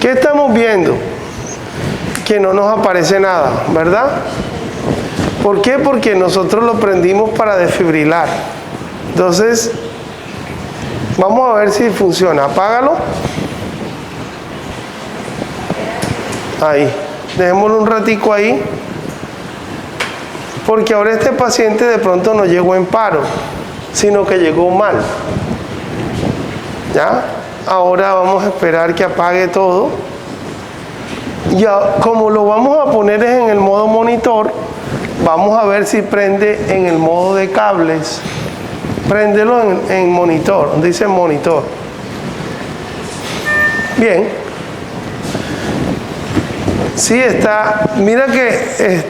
¿Qué estamos viendo? Que no nos aparece nada, ¿verdad? ¿Por qué? Porque nosotros lo prendimos para desfibrilar. Entonces, vamos a ver si funciona. Apágalo. Ahí. Dejémoslo un ratico ahí. Porque ahora este paciente de pronto no llegó en paro, sino que llegó mal. ¿Ya? Ahora vamos a esperar que apague todo. Ya, como lo vamos a poner en el modo monitor, vamos a ver si prende en el modo de cables. Préndelo en monitor, dice monitor. Bien. Sí está, mira que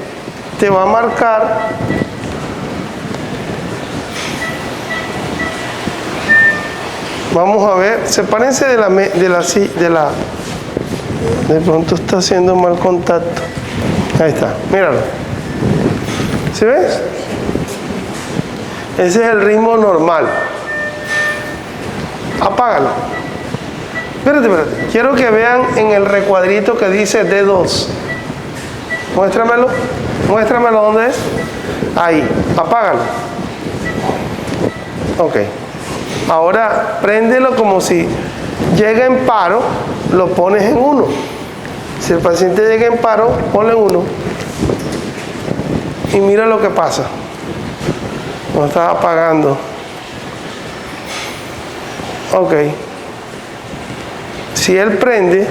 te va a marcar. Vamos a ver, sepárense de pronto está haciendo mal contacto. Ahí está, míralo. ¿Sí ves? Ese es el ritmo normal. Apágalo. Espérate. Quiero que vean en el recuadrito que dice D2. Muéstramelo. Muéstramelo dónde es. Ahí. Apágalo. Ok. Ahora préndelo como si llega en paro, lo pones en 1. Si el paciente llega en paro, ponle en 1. Y mira lo que pasa. No está apagando. Ok. Si él prende,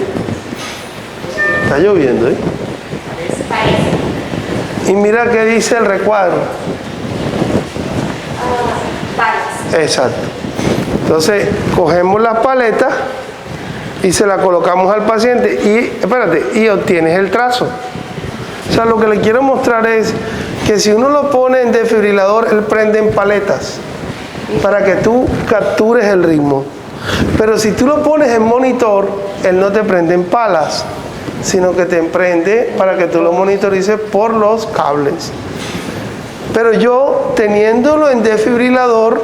está lloviendo, ¿eh? Y mira qué dice el recuadro. Exacto. Entonces, cogemos las paletas y se la colocamos al paciente y obtienes el trazo. O sea, lo que le quiero mostrar es que si uno lo pone en desfibrilador, él prende en paletas para que tú captures el ritmo. Pero si tú lo pones en monitor, él no te prende en palas, sino que te prende para que tú lo monitorices por los cables. Pero yo, teniéndolo en desfibrilador,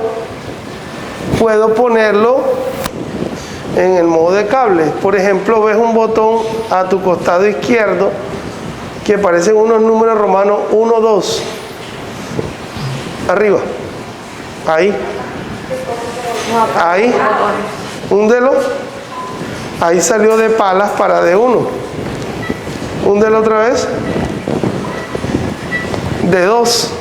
puedo ponerlo en el modo de cable. Por ejemplo, ves un botón a tu costado izquierdo que parecen unos números romanos 1, 2. Arriba. Ahí. Ahí. Húndelo. Ahí salió de palas para de 1. Húndelo otra vez. De 2.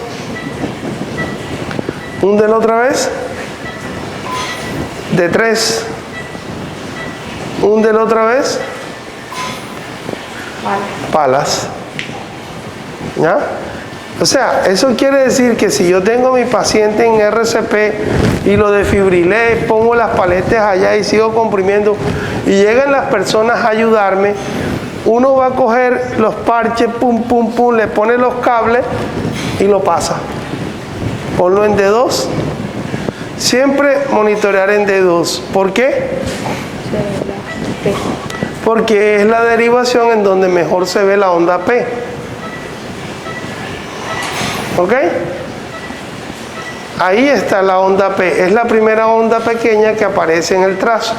Húndelo otra vez. De 3. Húndelo otra vez. Palas. ¿Ya? O sea, eso quiere decir que si yo tengo a mi paciente en RCP y lo desfibrilé, pongo las paletas allá y sigo comprimiendo y llegan las personas a ayudarme, uno va a coger los parches, pum, pum, pum, le pone los cables y lo pasa. Ponlo en D2. Siempre monitorear en D2. ¿Por qué? Porque es la derivación en donde mejor se ve la onda P. ¿Ok? Ahí está la onda P. Es la primera onda pequeña que aparece en el trazo.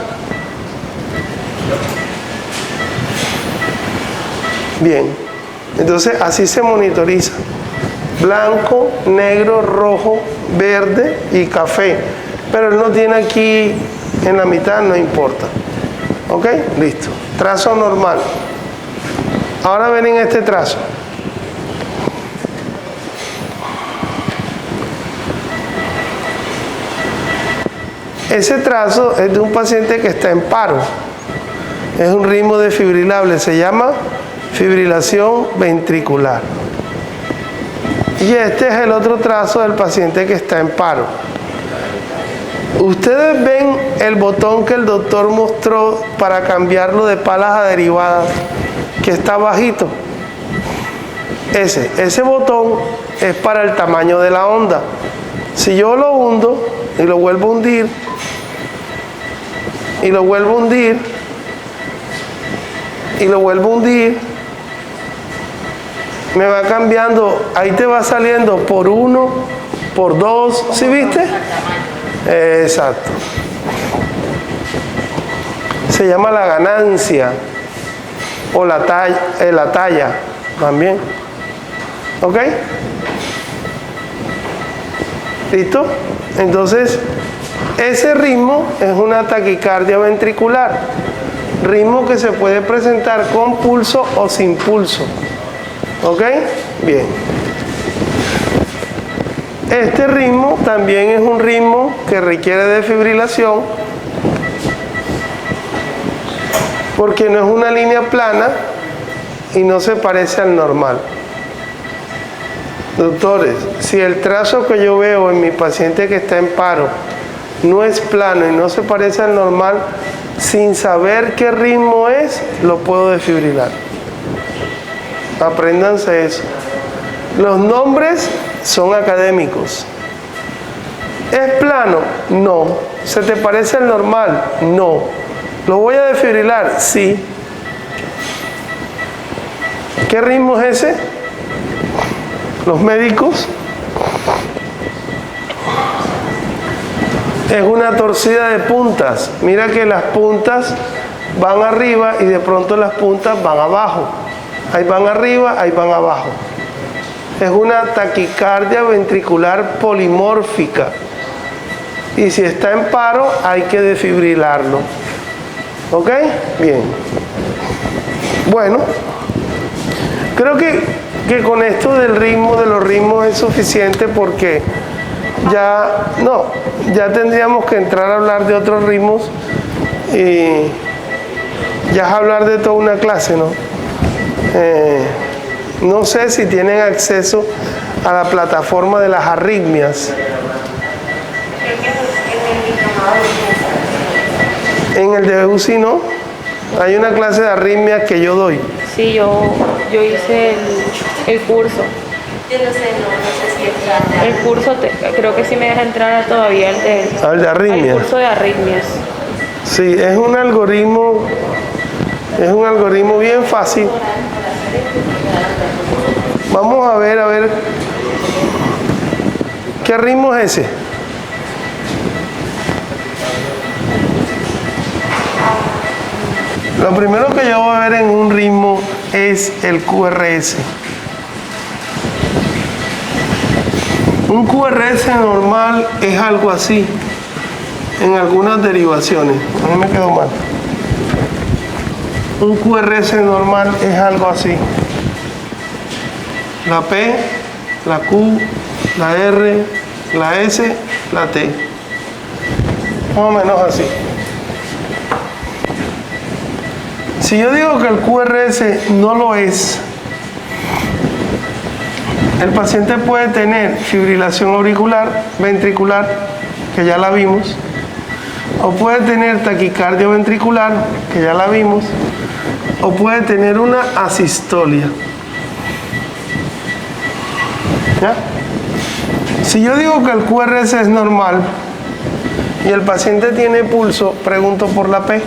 Bien. Entonces así se monitoriza. Blanco, negro, rojo, verde y café. Pero él no tiene aquí en la mitad, no importa. ¿Ok? Listo. Trazo normal. Ahora ven en este trazo. Ese trazo es de un paciente que está en paro. Es un ritmo desfibrilable. Se llama fibrilación ventricular. Y este es el otro trazo del paciente que está en paro. Ustedes ven el botón que el doctor mostró para cambiarlo de palas a derivadas, que está bajito. Ese botón es para el tamaño de la onda. Si yo lo hundo y lo vuelvo a hundir, y lo vuelvo a hundir, y lo vuelvo a hundir, me va cambiando, ahí te va saliendo por 1, por 2, ¿sí viste? Exacto. se llama la ganancia o la talla también. ¿Ok? ¿Listo? Entonces, ese ritmo es una taquicardia ventricular. Ritmo que se puede presentar con pulso o sin pulso. ¿Ok? Bien. Este ritmo también es un ritmo que requiere defibrilación porque no es una línea plana y no se parece al normal. Doctores, si el trazo que yo veo en mi paciente que está en paro no es plano y no se parece al normal, sin saber qué ritmo es, lo puedo desfibrilar. Apréndanse eso. Los nombres son académicos. ¿Es plano? No. ¿Se te parece al normal? No. ¿Lo voy a desfibrilar? Sí. ¿Qué ritmo es ese? Los médicos. Es una torcida de puntas. Mira que las puntas van arriba y de pronto las puntas van abajo. Ahí van arriba, ahí van abajo. Es una taquicardia ventricular polimórfica. Y si está en paro, hay que desfibrilarlo. ¿Ok? Bien. Bueno, creo que con esto del ritmo, de los ritmos es suficiente porque ya tendríamos que entrar a hablar de otros ritmos y ya es hablar de toda una clase, ¿no? No sé si tienen acceso a la plataforma de las arritmias. En el de UCI no. Hay una clase de arritmias que yo doy. Sí, yo hice el curso. Yo no sé si está. El curso, creo que sí me deja entrar todavía al de arritmias. El curso de arritmias. Sí, es un algoritmo bien fácil. Vamos a ver qué ritmo es ese. Lo primero que yo voy a ver en un ritmo es el QRS. Un QRS normal es algo así, en algunas derivaciones. A mí me quedó mal. Un QRS normal es algo así. La P, la Q, la R, la S, la T. Más o menos así. Si yo digo que el QRS no lo es, el paciente puede tener fibrilación auricular, ventricular, que ya la vimos, o puede tener taquicardia ventricular, que ya la vimos, o puede tener una asistolia. ¿Ya? Si yo digo que el QRS es normal y el paciente tiene pulso, pregunto por la P.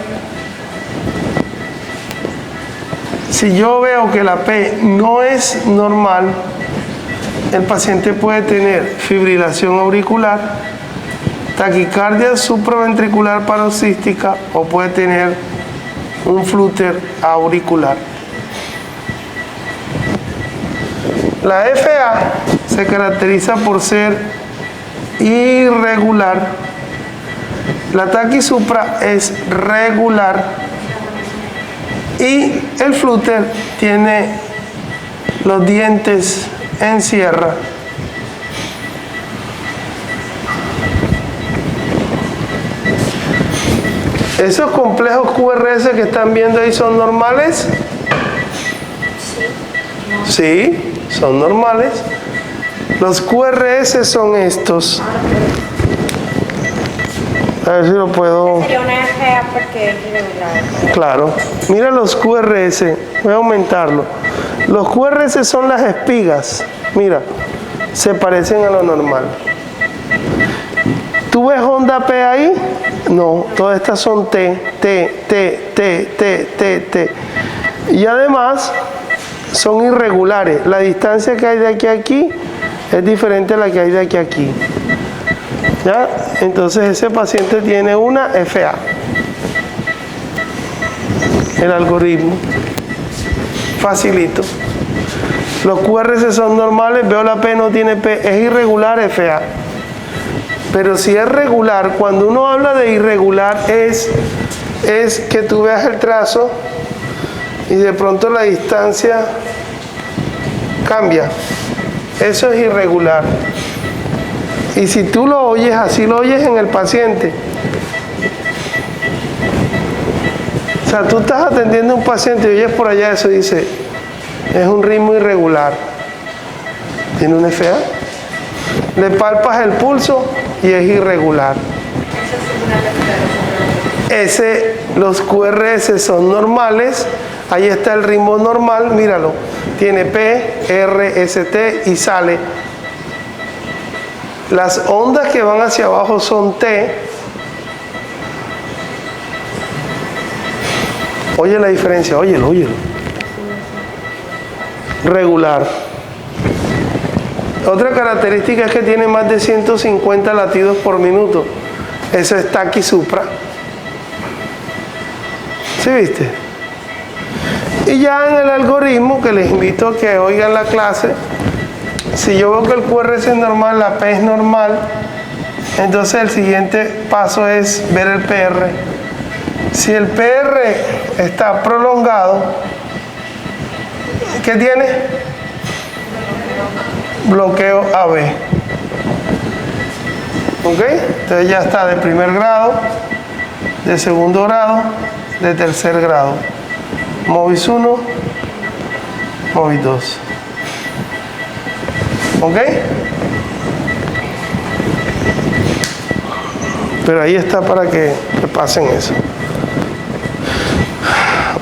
Si yo veo que la P no es normal, el paciente puede tener fibrilación auricular, taquicardia supraventricular paroxística o puede tener un flúter auricular. La FA se caracteriza por ser irregular. La taquisupra es regular. Y el flúter tiene los dientes en sierra. ¿Esos complejos QRS que están viendo ahí son normales? Sí, son normales. Los QRS son estos. A ver si lo puedo... Sería una FA porque es irregular. Claro. Mira los QRS. Voy a aumentarlo. Los QRS son las espigas. Mira, se parecen a lo normal. ¿Tú ves onda P ahí? No, todas estas son T. Y además son irregulares. La distancia que hay de aquí a aquí es diferente a la que hay de aquí a aquí. ¿Ya? Entonces ese paciente tiene una FA. el algoritmo. Facilito. Los QRS son normales, veo la P no tiene P, es irregular FA. Pero si es regular, cuando uno habla de irregular es que tú veas el trazo y de pronto la distancia cambia. Eso es irregular. Y si tú lo oyes así, lo oyes en el paciente. O sea, tú estás atendiendo a un paciente y oyes por allá eso y dice, es un ritmo irregular. ¿Tiene un FA? Le palpas el pulso y es irregular. Los QRS son normales. Ahí está el ritmo normal, míralo. Tiene P, R, S, T y sale. Las ondas que van hacia abajo son T. Oye la diferencia, óyelo. Regular. Otra característica es que tiene más de 150 latidos por minuto. Eso es taqui supra. ¿Sí viste? Y ya en el algoritmo, que les invito a que oigan la clase, si yo veo que el QRS es normal, la P es normal, entonces el siguiente paso es ver el PR. Si el PR está prolongado, ¿qué tiene? Bloqueo AB. ¿Ok? Entonces ya está de primer grado, de segundo grado, de tercer grado. Movis 1, Movis 2. ¿Ok? Pero ahí está para que pasen eso.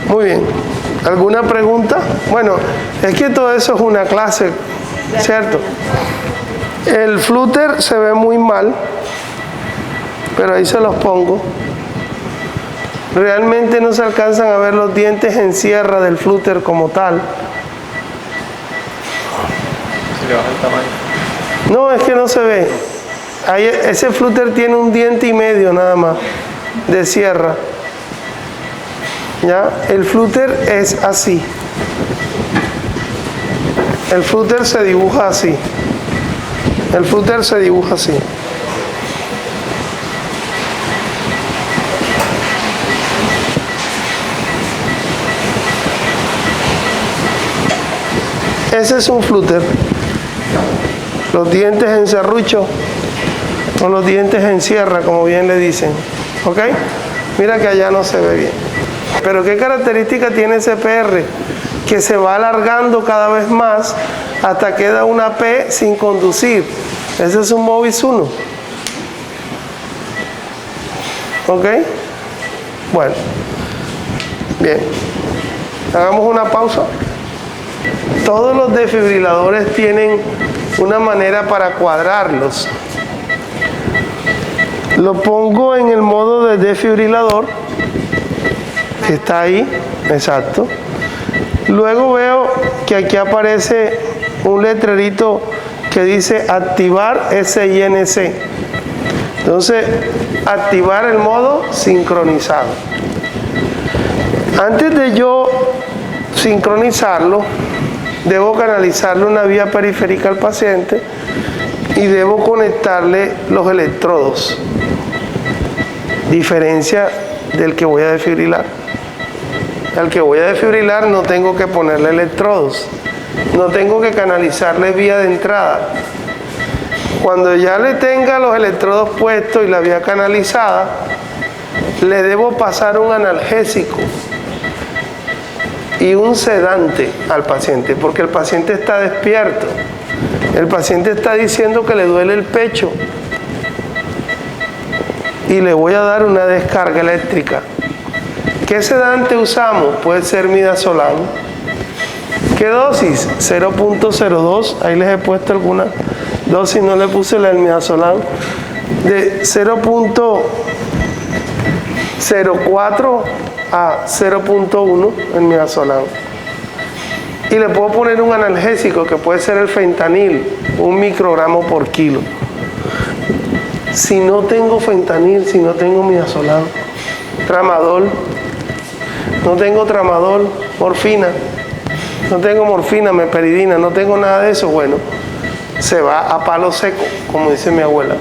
Muy bien. ¿Alguna pregunta? Bueno, es que todo eso es una clase, ¿cierto? El flúter se ve muy mal, pero ahí se los pongo. Realmente no se alcanzan a ver los dientes en sierra del flúter como tal. ¿Se le baja el tamaño? No, es que no se ve. Ahí, ese flúter tiene un diente y medio nada más de sierra. ¿Ya? El flúter es así. El flúter se dibuja así. El flúter se dibuja así. Ese es un flúter. Los dientes en serrucho o los dientes en sierra, como bien le dicen. ¿Ok? Mira que allá no se ve bien. Pero ¿qué característica tiene ese PR? Que se va alargando cada vez más hasta que da una P sin conducir. Ese es un Movis 1. ¿Ok? Bueno. Bien. Hagamos una pausa. Todos los desfibriladores tienen una manera para cuadrarlos. Lo pongo en el modo de desfibrilador, que está ahí, exacto. Luego veo que aquí aparece un letrerito que dice activar SINC. Entonces, activar el modo sincronizado. Antes de yo sincronizarlo, debo canalizarle una vía periférica al paciente y debo conectarle los electrodos. Diferencia del que voy a desfibrilar. Al que voy a desfibrilar no tengo que ponerle electrodos, no tengo que canalizarle vía de entrada. Cuando ya le tenga los electrodos puestos y la vía canalizada, le debo pasar un analgésico y un sedante al paciente, porque el paciente está despierto. El paciente está diciendo que le duele el pecho y le voy a dar una descarga eléctrica. ¿Qué sedante usamos? Puede ser midazolam. ¿Qué dosis? 0.02. Ahí les he puesto alguna dosis, no le puse la del midazolam. De 0.04 a 0.1 el midazolam. Y le puedo poner un analgésico que puede ser el fentanil, 1 microgramo por kilo. Si no tengo fentanil, si no tengo midazolam, tramadol. no tengo tramadol, morfina, no tengo morfina, meperidina, no tengo nada de eso, bueno, se va a palo seco, como dice mi abuela.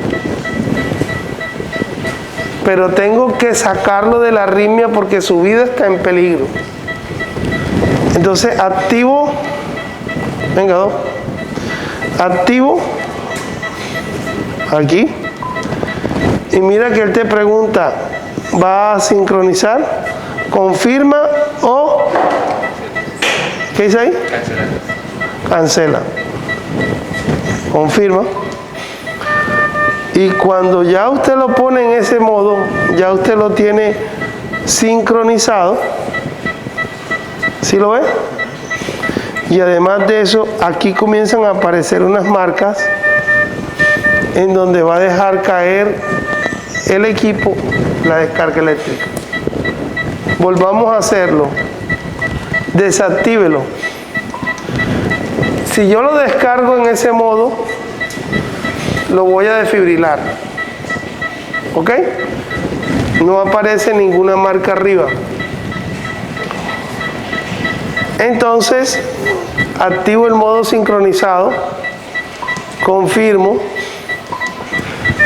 Pero tengo que sacarlo de la arritmia porque su vida está en peligro. Entonces activo, venga, activo aquí, y mira que él te pregunta, ¿va a sincronizar? ¿Confirma o qué dice ahí? Cancela. Confirma. Y cuando ya usted lo pone en ese modo, ya usted lo tiene sincronizado. ¿Sí lo ve? Y además de eso, aquí comienzan a aparecer unas marcas en donde va a dejar caer el equipo la descarga eléctrica. Volvamos a hacerlo. Desactívelo. Si yo lo descargo en ese modo, lo voy a desfibrilar. ¿Ok? No aparece ninguna marca arriba. Entonces, activo el modo sincronizado, confirmo,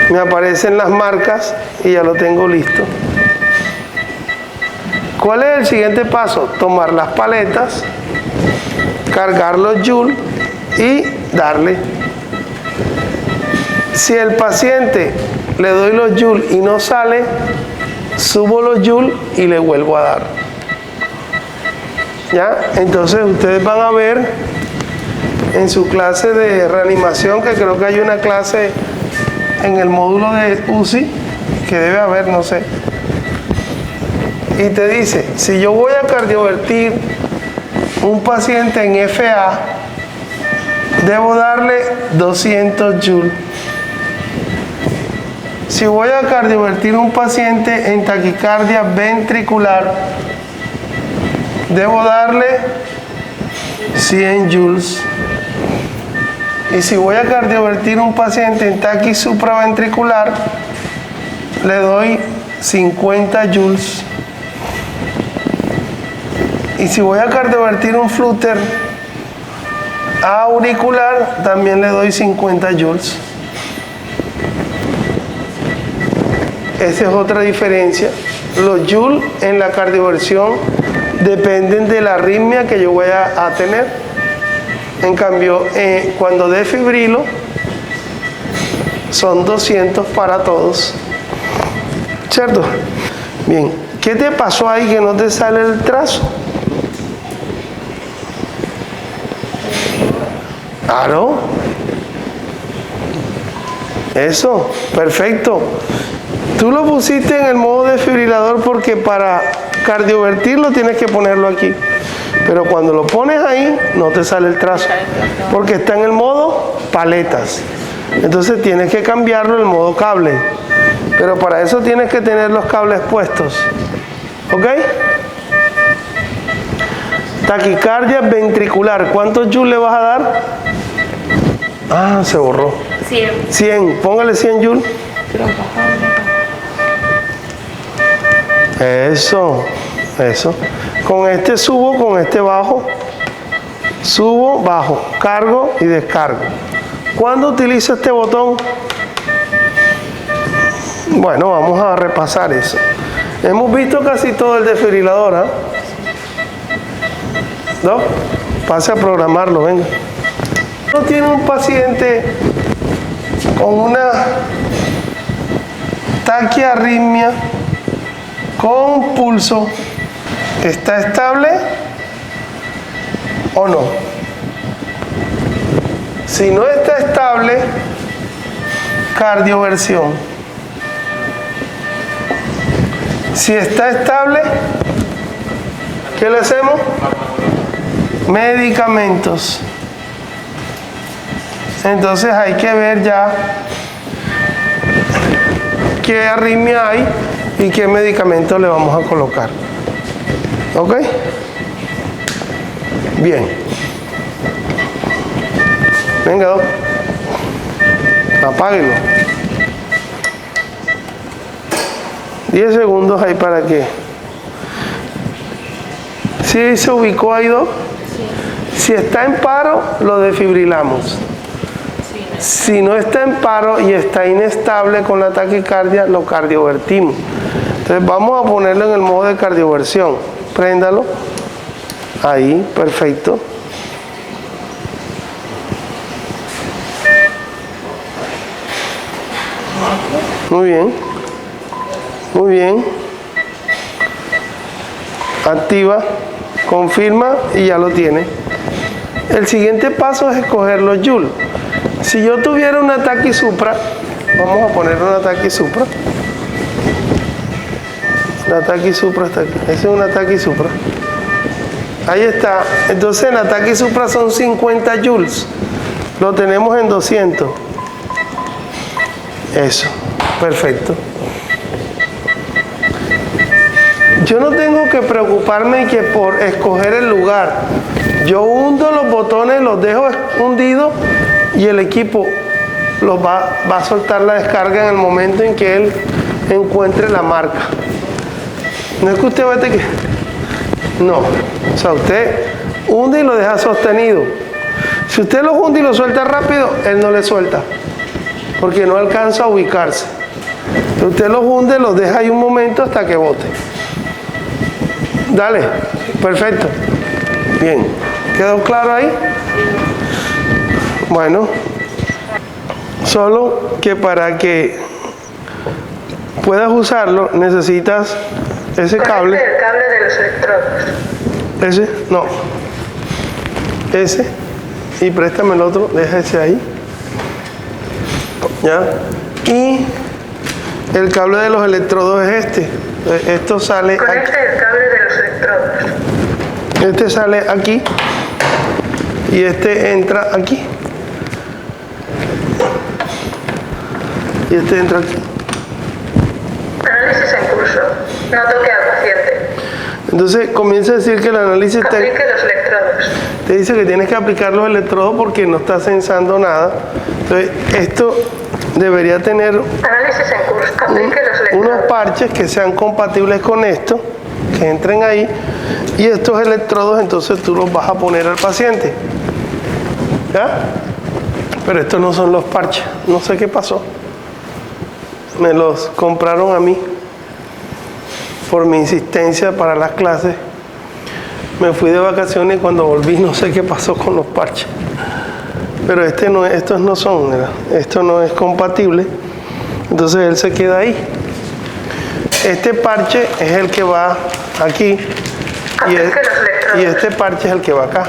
me aparecen las marcas y ya lo tengo listo. ¿Cuál es el siguiente paso? Tomar las paletas, cargar los joules y darle. Si el paciente le doy los joules y no sale, subo los joules y le vuelvo a dar. ¿Ya? Entonces ustedes van a ver en su clase de reanimación, que creo que hay una clase en el módulo de UCI, que debe haber, no sé. Y te dice, si yo voy a cardiovertir un paciente en FA, debo darle 200 joules. Si voy a cardiovertir un paciente en taquicardia ventricular, debo darle 100 joules. Y si voy a cardiovertir un paciente en taquis supraventricular, le doy 50 joules. Y si voy a cardiovertir un flúter auricular, también le doy 50 joules. Esa es otra diferencia. Los joules en la cardioversión dependen de la arritmia que yo voy a tener. En cambio, cuando desfibrilo, son 200 para todos. ¿Cierto? Bien. ¿Qué te pasó ahí que no te sale el trazo? Claro. Eso, perfecto. Tú lo pusiste en el modo desfibrilador porque para cardiovertirlo tienes que ponerlo aquí. Pero cuando lo pones ahí, no te sale el trazo. Porque está en el modo paletas. Entonces tienes que cambiarlo en modo cable. Pero para eso tienes que tener los cables puestos. ¿Ok? Taquicardia ventricular. ¿Cuántos joules le vas a dar? Ah, se borró. 100. 100. Póngale 100 joules. Eso. Eso. Con este subo, con este bajo. Subo, bajo. Cargo y descargo. ¿Cuándo utilizo este botón? Bueno, vamos a repasar eso. Hemos visto casi todo el desfibrilador, ¿ah? ¿No? Pase a programarlo, venga. Uno tiene un paciente con una taquiarritmia con pulso. ¿Está estable o no? Si no está estable, cardioversión. Si está estable, ¿qué le hacemos? Medicamentos. Entonces hay que ver ya qué arritmia hay y qué medicamento le vamos a colocar. ¿Ok? Bien. Venga, doc. Apáguelo. 10 segundos ahí para que ¿Sí se ubicó ahí, Doc? Si está en paro, lo desfibrilamos. Si no está en paro y está inestable con la taquicardia, lo cardiovertimos. Entonces vamos a ponerlo en el modo de cardioversión. Préndalo. Ahí, perfecto. Muy bien. Muy bien. Activa, confirma y ya lo tiene. El siguiente paso es escoger los joules. Si yo tuviera una taquisupra, vamos a poner una taquisupra. La taquisupra está aquí. Esa es una taquisupra. Ahí está. Entonces la taquisupra son 50 joules. Lo tenemos en 200. Eso. Perfecto. Yo no tengo que preocuparme que por escoger el lugar. Yo hundo los botones, los dejo hundidos y el equipo los va a soltar la descarga en el momento en que él encuentre la marca. No es que usted va a tener que... No. O sea, usted hunde y lo deja sostenido. Si usted lo hunde y lo suelta rápido, él no le suelta. Porque no alcanza a ubicarse. Si usted los hunde, los deja ahí un momento hasta que bote. Dale. Perfecto. Bien. ¿Quedó claro ahí? Bueno. Solo que para que puedas usarlo, necesitas ese cable. El cable de los electrodos. Ese, no. Ese. Y préstame el otro, deja ese ahí. ¿Ya? Y el cable de los electrodos es este. Esto sale aquí. Conecta el cable de los electrodos. Este sale aquí. Y este entra aquí. Y este entra aquí. Análisis en curso. No toque al paciente. Entonces comienza a decir que el análisis Aplique los electrodos. te dice que tienes que aplicar los electrodos porque no está sensando nada. Entonces esto debería tener Análisis en curso. Aplique los unos electrodos. parches que sean compatibles con esto, que entren ahí, y estos electrodos entonces tú los vas a poner al paciente. ¿Ya? Pero estos no son los parches. No sé qué pasó. Me los compraron a mí por mi insistencia para las clases. Me fui de vacaciones y cuando volví no sé qué pasó con los parches. Pero estos no son, ¿verdad? Esto no es compatible. Entonces él se queda ahí. Este parche es el que va aquí y este parche es el que va acá.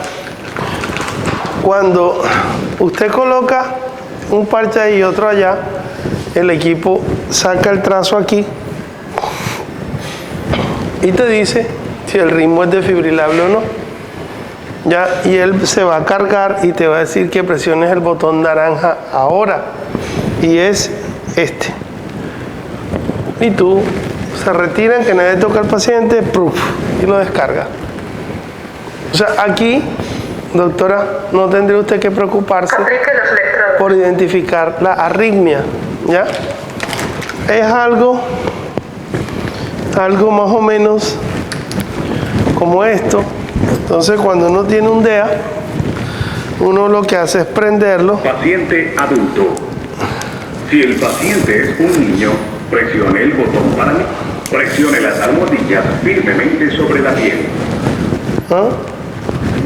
Cuando usted coloca un parche ahí y otro allá, el equipo saca el trazo aquí y te dice si el ritmo es desfibrilable o no. Ya, y él se va a cargar y te va a decir que presiones el botón naranja ahora. Y es este. Y tú se retiran, que nadie toca al paciente, ¡pruf! Y lo descarga. O sea, aquí, doctora, no tendría usted que preocuparse Aplique los electrodos. por identificar la arritmia. ¿Ya? Es algo más o menos como esto. Entonces cuando uno tiene un DEA, uno lo que hace es prenderlo. Paciente adulto. Si el paciente es un niño, presione el botón para mí. Presione las almohadillas firmemente sobre la piel. ¿Ah?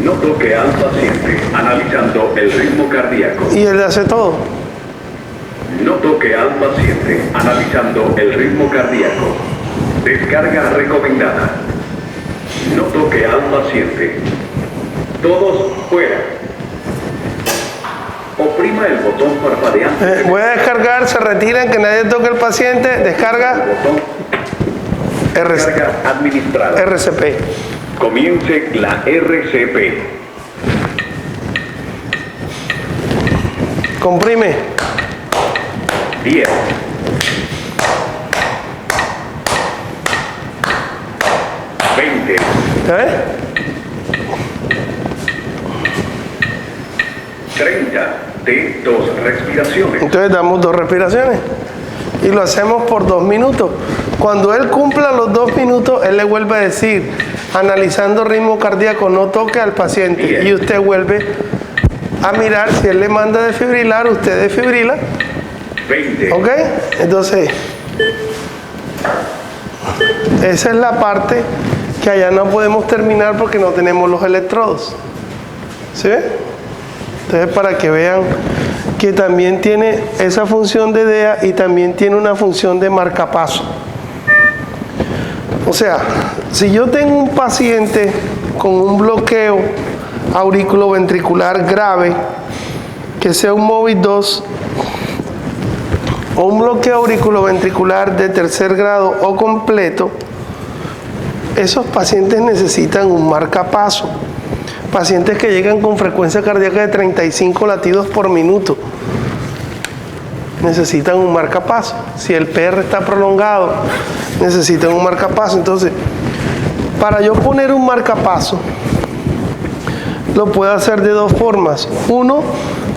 No toque al paciente analizando el ritmo cardíaco. Y él hace todo. No toque al paciente analizando el ritmo cardíaco. Descarga recomendada. No toque al paciente. Todos fuera. Oprima el botón parpadeante. Voy a descargar, se retiran, que nadie toque al paciente, descarga Botón Descarga administrada. RCP. Comience la RCP. Comprime. 10. 20. ¿Eh? 30 de 2 respiraciones. Entonces damos 2 respiraciones y lo hacemos por 2 minutos. Cuando él cumpla los 2 minutos, él le vuelve a decir, analizando ritmo cardíaco, no toque al paciente. Bien. Y usted vuelve a mirar, si él le manda desfibrilar, usted desfibrila. 20, ¿Ok? Entonces, esa es la parte que allá no podemos terminar porque no tenemos los electrodos. ¿Sí ve? Entonces, para que vean que también tiene esa función de DEA y también tiene una función de marcapaso. O sea, si yo tengo un paciente con un bloqueo auriculoventricular grave, que sea un MOVID 2, o un bloqueo auriculoventricular de tercer grado o completo, esos pacientes necesitan un marcapaso. Pacientes que llegan con frecuencia cardíaca de 35 latidos por minuto necesitan un marcapaso. Si el PR está prolongado, necesitan un marcapaso. Entonces, para yo poner un marcapaso, lo puedo hacer de dos formas. Uno,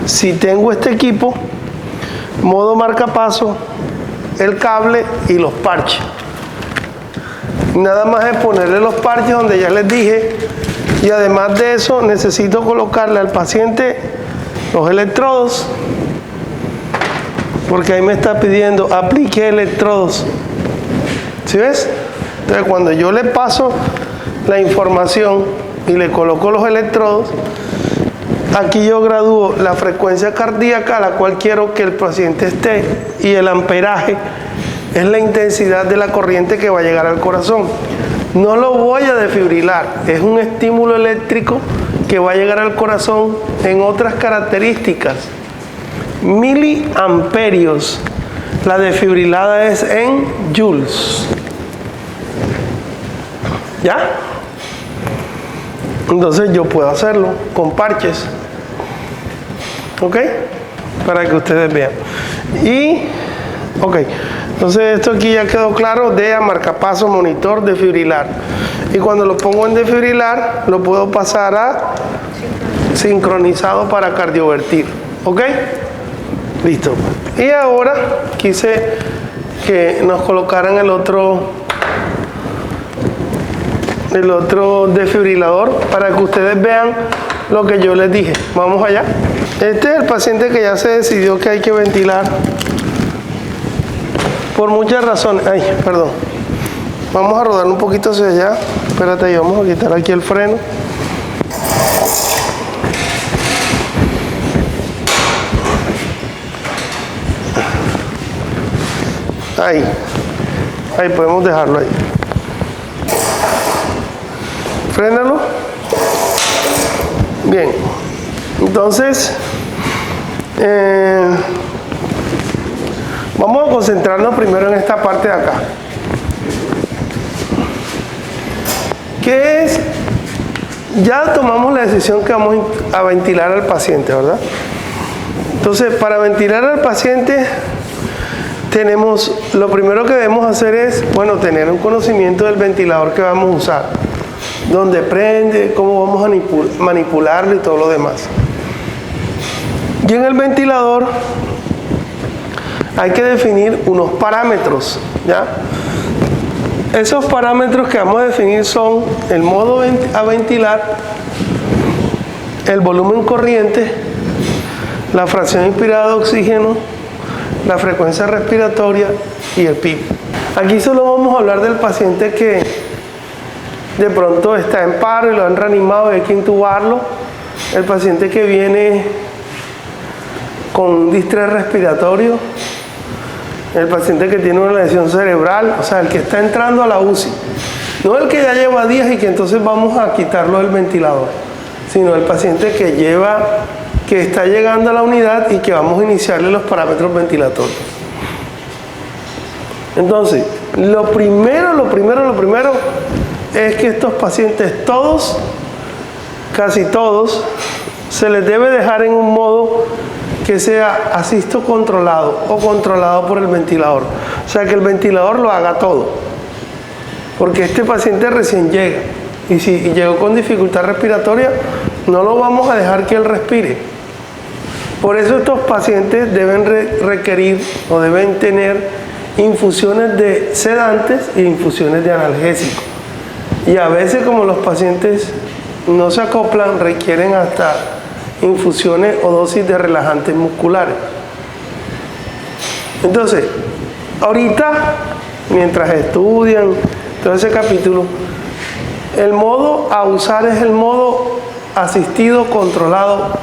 si tengo este equipo, modo marcapaso, el cable y los parches. Nada más es ponerle los parches donde ya les dije, y además de eso necesito colocarle al paciente los electrodos, porque ahí me está pidiendo aplique electrodos. ¿Sí ves? Entonces cuando yo le paso la información y le coloco los electrodos, aquí yo gradúo la frecuencia cardíaca a la cual quiero que el paciente esté, y el amperaje es la intensidad de la corriente que va a llegar al corazón. No lo voy a desfibrilar, es un estímulo eléctrico que va a llegar al corazón en otras características. Miliamperios. La desfibrilada es en joules. ¿Ya? Entonces yo puedo hacerlo con parches. ¿Ok? Para que ustedes vean. Y, ok. Entonces esto aquí ya quedó claro, DEA, marcapaso, monitor, desfibrilar. Y cuando lo pongo en desfibrilar, lo puedo pasar a sincronizado para cardiovertir. ¿Ok? Listo. Y ahora quise que nos colocaran el otro desfibrilador para que ustedes vean lo que yo les dije. Vamos allá. Este es el paciente que ya se decidió que hay que ventilar por muchas razones. Ay, perdón. Vamos a rodar un poquito hacia allá. Espérate, vamos a quitar aquí el freno. Ahí podemos dejarlo ahí. Frénalo. Bien. Entonces, vamos a concentrarnos primero en esta parte de acá. ¿Qué es? Ya tomamos la decisión que vamos a ventilar al paciente, ¿verdad? Entonces, para ventilar al paciente, lo primero que debemos hacer es, bueno, tener un conocimiento del ventilador que vamos a usar, dónde prende, cómo vamos a manipularlo y todo lo demás. Y en el ventilador hay que definir unos parámetros, ¿ya? Esos parámetros que vamos a definir son el modo a ventilar, el volumen corriente, la fracción inspirada de oxígeno, la frecuencia respiratoria y el PIB. Aquí solo vamos a hablar del paciente que de pronto está en paro y lo han reanimado y hay que intubarlo. El paciente que viene con un distrés respiratorio, el paciente que tiene una lesión cerebral, o sea, el que está entrando a la UCI. No el que ya lleva días y que entonces vamos a quitarlo del ventilador, sino el paciente que está llegando a la unidad y que vamos a iniciarle los parámetros ventilatorios. Entonces, lo primero es que estos pacientes todos, casi todos, se les debe dejar en un modo que sea asisto controlado o controlado por el ventilador. O sea, que el ventilador lo haga todo. Porque este paciente recién llega y si llegó con dificultad respiratoria, no lo vamos a dejar que él respire. Por eso estos pacientes deben requerir o deben tener infusiones de sedantes e infusiones de analgésicos. Y a veces, como los pacientes no se acoplan, requieren hasta infusiones o dosis de relajantes musculares. Entonces, ahorita, mientras estudian todo ese capítulo, el modo a usar es el modo asistido controlado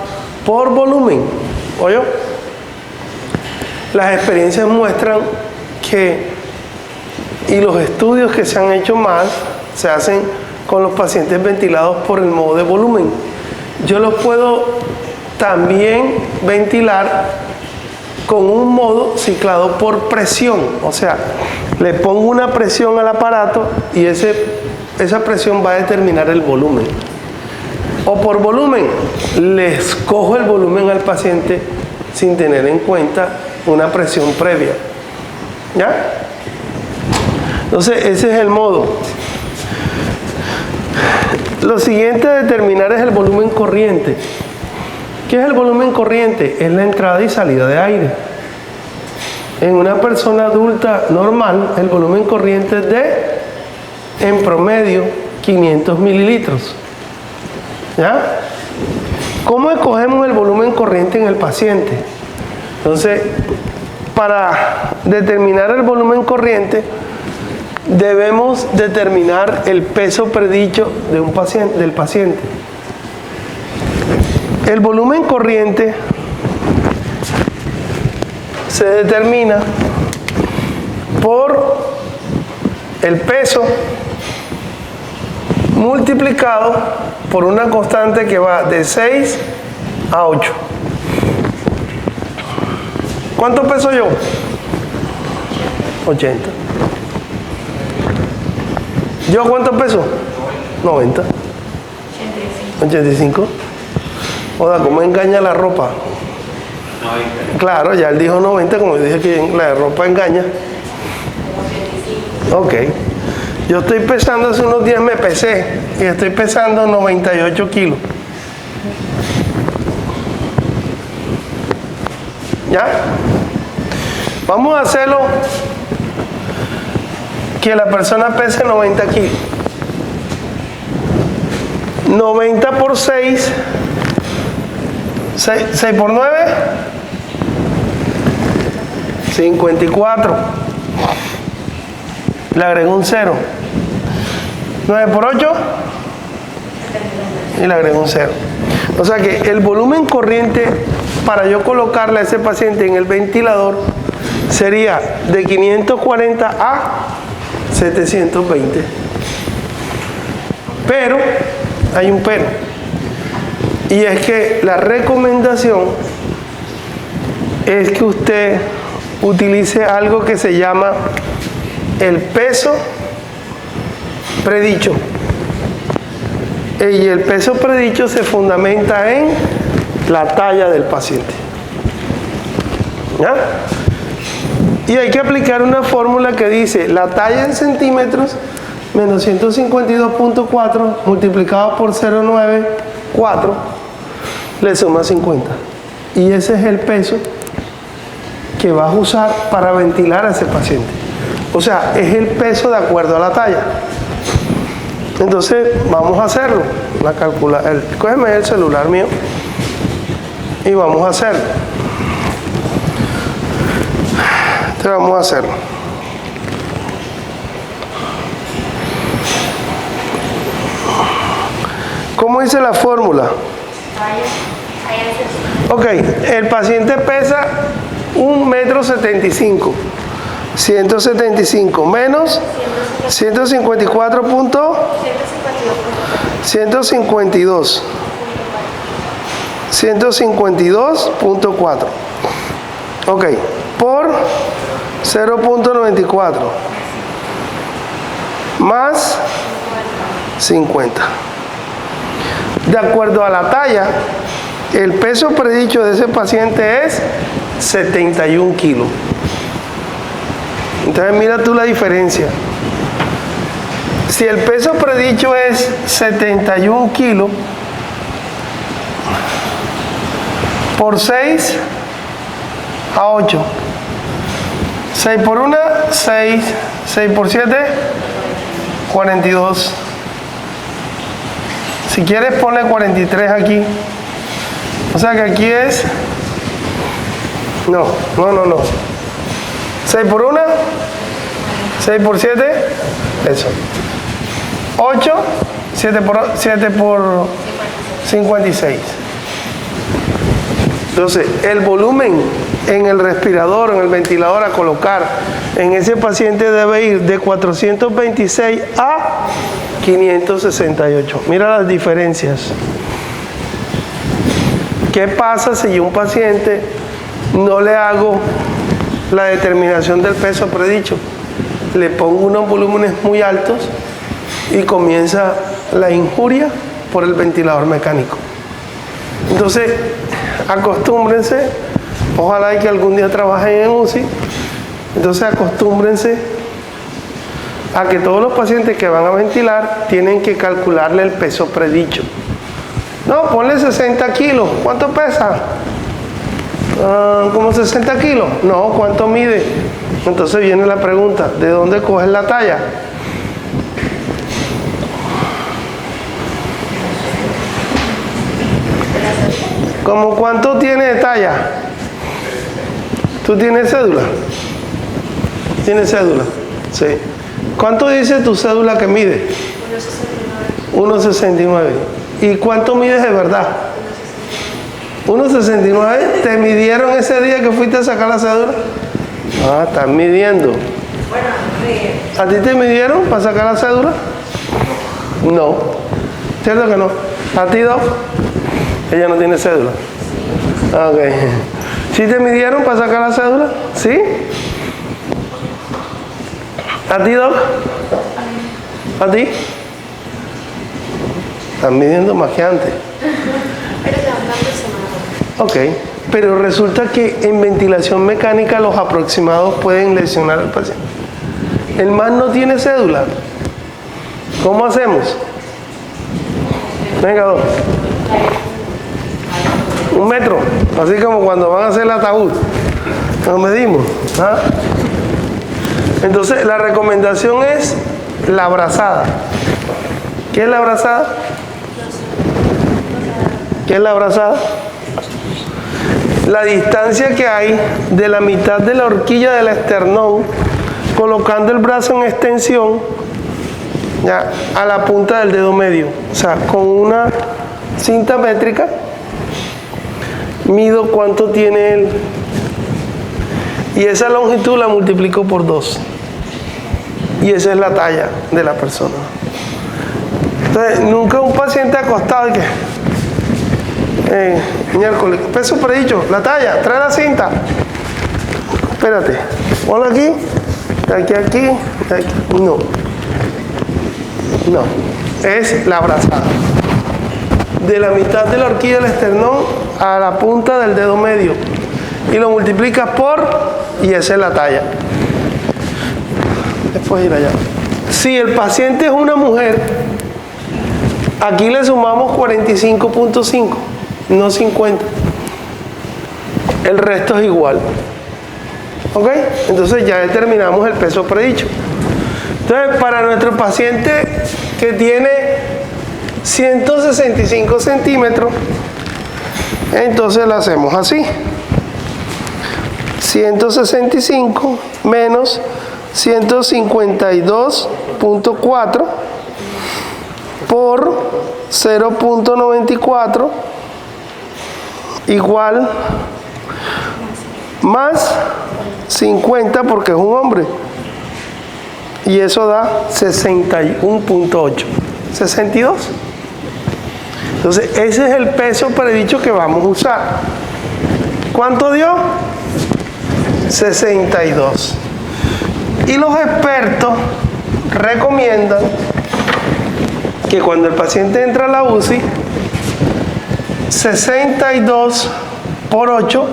por volumen. ¿Oyó? Las experiencias muestran que, y los estudios que se han hecho más, se hacen con los pacientes ventilados por el modo de volumen. Yo los puedo también ventilar con un modo ciclado por presión. O sea, le pongo una presión al aparato y esa presión va a determinar el volumen. O por volumen, le escojo el volumen al paciente sin tener en cuenta una presión previa. ¿Ya? Entonces, ese es el modo. Lo siguiente a determinar es el volumen corriente. ¿Qué es el volumen corriente? Es la entrada y salida de aire. En una persona adulta normal, el volumen corriente es de, en promedio, 500 mililitros. ¿Ya? ¿Cómo escogemos el volumen corriente en el paciente? Entonces, para determinar el volumen corriente, debemos determinar el peso predicho de un paciente, del paciente. El volumen corriente se determina por el peso multiplicado por una constante que va de 6 a 8. ¿Cuánto peso yo? 80. ¿Yo cuánto peso? 90. 85. Oda, ¿cómo engaña la ropa? Claro, ya él dijo 90, como yo dije que la ropa engaña. Ok. Yo estoy pesando, hace unos días me pesé y estoy pesando 98 kilos. ¿Ya? Vamos a hacerlo que la persona pese 90 kilos. 90 por 6, 6 por 9, 54. Le agrego un 0. 9 por 8 y le agrego un 0. O sea que el volumen corriente para yo colocarle a ese paciente en el ventilador sería de 540 a 720. Pero hay un pero, y es que la recomendación es que usted utilice algo que se llama el peso predicho. Y el peso predicho se fundamenta en la talla del paciente. ¿Ya? Y hay que aplicar una fórmula que dice la talla en centímetros menos 152.4 multiplicado por 0,94 le suma 50. Y ese es el peso que vas a usar para ventilar a ese paciente. O sea, es el peso de acuerdo a la talla. Entonces, vamos a hacerlo. Cógeme el celular mío y vamos a hacerlo. Entonces, vamos a hacerlo. ¿Cómo dice la fórmula? Ok, el paciente pesa 1,75 m. 175 menos 152.4. Ok, por 0.94 más 50. De acuerdo a la talla, el peso predicho de ese paciente es 71 kilos. Entonces mira tú la diferencia. Si el peso predicho es 71 kilos, por 6 a 8. 6 por 1, 6. 6 por 7, 42 Si quieres ponle 43 aquí. O sea que aquí es... No. 6 por 1, 6 por 7, eso. 8, 7 por 56. Entonces, el volumen en el respirador, en el ventilador a colocar en ese paciente debe ir de 426 a 568. Mira las diferencias. ¿Qué pasa si yo a un paciente no le hago la determinación del peso predicho? Le pongo unos volúmenes muy altos y comienza la injuria por el ventilador mecánico. Entonces, acostúmbrense, ojalá que algún día trabajen en UCI, entonces acostúmbrense a que todos los pacientes que van a ventilar tienen que calcularle el peso predicho. No, ponle 60 kilos, ¿cuánto pesa? Como 60 kilos. No, ¿cuánto mide? Entonces viene la pregunta, ¿de dónde coges la talla? ¿Cómo cuánto tiene de talla? ¿Tú tienes cédula? ¿Tienes cédula? Sí. ¿Cuánto dice tu cédula que mide? 1,69. ¿Y cuánto mides de verdad? 1,69. ¿Te midieron ese día que fuiste a sacar la cédula? Ah, están midiendo. ¿A ti te midieron para sacar la cédula? No. ¿Cierto que no? ¿A ti, Doc? Ella no tiene cédula. Ok. ¿Sí te midieron para sacar la cédula? ¿Sí? ¿A ti, Doc? ¿A ti? Están midiendo más que antes. Ok. Pero resulta que en ventilación mecánica los aproximados pueden lesionar al paciente. El man no tiene cédula. ¿Cómo hacemos? Venga, Doc. 1 metro, así como cuando van a hacer el ataúd. Nos medimos. ¿Ah? Entonces, la recomendación es la brazada. ¿Qué es la brazada? ¿Qué es la brazada? La distancia que hay de la mitad de la horquilla del esternón, colocando el brazo en extensión, ya, a la punta del dedo medio. O sea, con una cinta métrica, mido cuánto tiene él. Y esa longitud la multiplico por 2. Y esa es la talla de la persona. Entonces, nunca un paciente acostado que... miércoles, peso predicho, la talla, trae la cinta. Espérate, ponlo aquí, de aquí a aquí, de aquí. No. No. Es la brazada. De la mitad de la horquilla del esternón a la punta del dedo medio. Y lo multiplicas por, y esa es la talla. Después ir allá. Si el paciente es una mujer, aquí le sumamos 45.5, no 50. El resto es igual. ¿Ok? Entonces ya determinamos el peso predicho. Entonces, para nuestro paciente que tiene 165 centímetros, entonces lo hacemos así. 165 menos 152.4 por 0.94 igual más 50 porque es un hombre. Y eso da 61.8. 62. Entonces, ese es el peso predicho que vamos a usar. ¿Cuánto dio? 62. Y los expertos recomiendan que cuando el paciente entra a la UCI, 62 por 8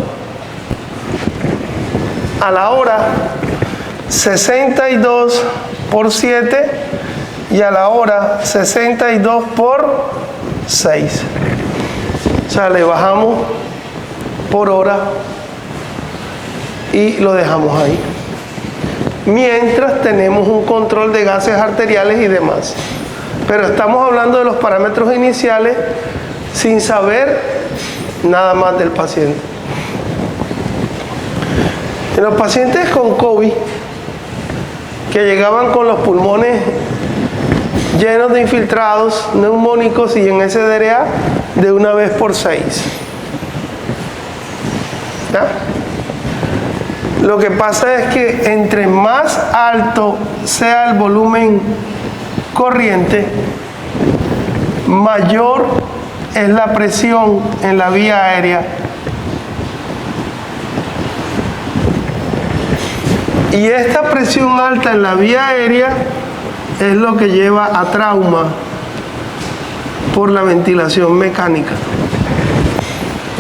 a la hora, 62 por 7 y a la hora 62 por 6. O sea, le bajamos por hora y lo dejamos ahí. Mientras tenemos un control de gases arteriales y demás. Pero estamos hablando de los parámetros iniciales sin saber nada más del paciente. En los pacientes con COVID, que llegaban con los pulmones llenos de infiltrados neumónicos y en SDRA de una vez por 6. ¿Ya? Lo que pasa es que entre más alto sea el volumen corriente, mayor es la presión en la vía aérea. Y esta presión alta en la vía aérea es lo que lleva a trauma por la ventilación mecánica.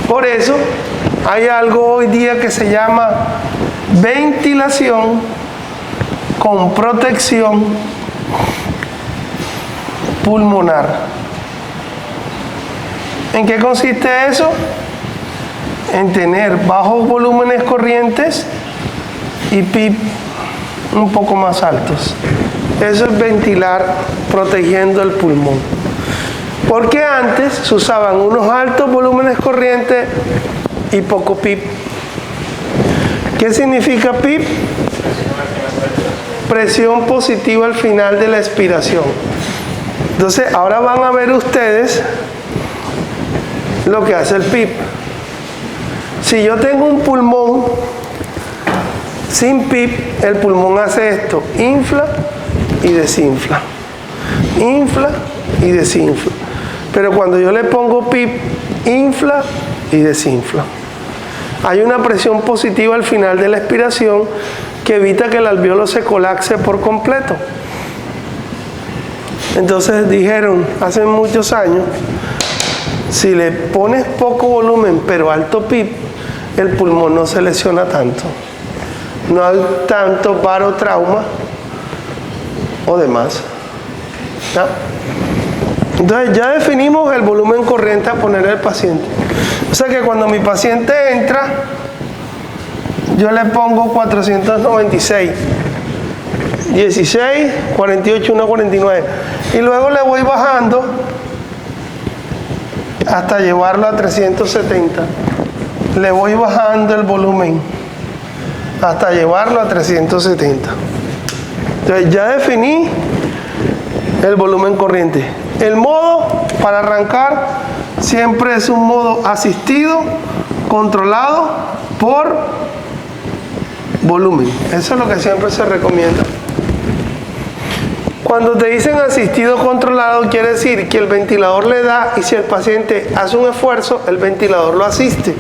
Por eso hay algo hoy día que se llama ventilación con protección pulmonar. ¿En qué consiste eso? En tener bajos volúmenes corrientes y PIB un poco más altos. Eso es ventilar protegiendo el pulmón. Porque antes se usaban unos altos volúmenes corrientes y poco PIB. ¿Qué significa PIB? Presión positiva al final de la expiración. Entonces, ahora van a ver ustedes lo que hace el PIB. Si yo tengo un pulmón sin PIB, el pulmón hace esto: infla y desinfla, infla y desinfla. Pero cuando yo le pongo PIB, infla y desinfla. Hay una presión positiva al final de la expiración que evita que el alveolo se colapse por completo. Entonces dijeron hace muchos años, si le pones poco volumen pero alto PIB, el pulmón no se lesiona tanto. No hay tanto barotrauma o demás. ¿Ya? Entonces ya definimos el volumen corriente a poner al paciente. O sea que cuando mi paciente entra, yo le pongo 496, 16, 48, 1, 49. Y luego le voy bajando hasta llevarlo a 370. Le voy bajando el volumen hasta llevarlo a 370. Entonces ya definí el volumen corriente. El modo para arrancar siempre es un modo asistido, controlado por volumen. Eso es lo que siempre se recomienda. Cuando te dicen asistido controlado, quiere decir que el ventilador le da y si el paciente hace un esfuerzo, el ventilador lo asiste.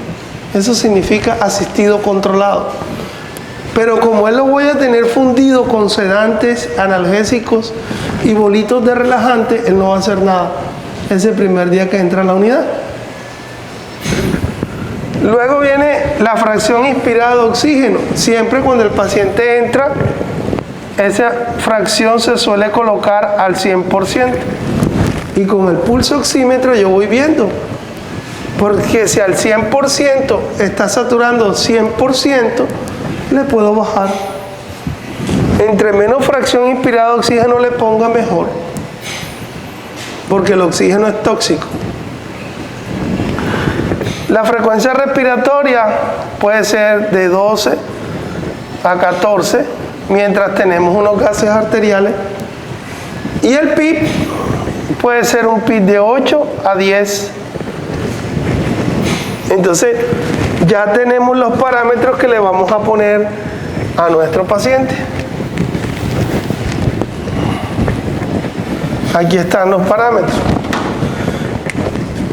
Eso significa asistido controlado. Pero como él lo voy a tener fundido con sedantes, analgésicos y bolitos de relajante, él no va a hacer nada ese primer día que entra a la unidad. Luego viene la fracción inspirada de oxígeno. Siempre cuando el paciente entra, esa fracción se suele colocar al 100%. Y con el pulso oxímetro yo voy viendo. Porque si al 100% está saturando 100%, le puedo bajar. Entre menos fracción inspirada de oxígeno le ponga, mejor. Porque el oxígeno es tóxico. La frecuencia respiratoria puede ser de 12 a 14, mientras tenemos unos gases arteriales. Y el PIB puede ser un PIB de 8 a 10. Entonces, ya tenemos los parámetros que le vamos a poner a nuestro paciente. Aquí están los parámetros.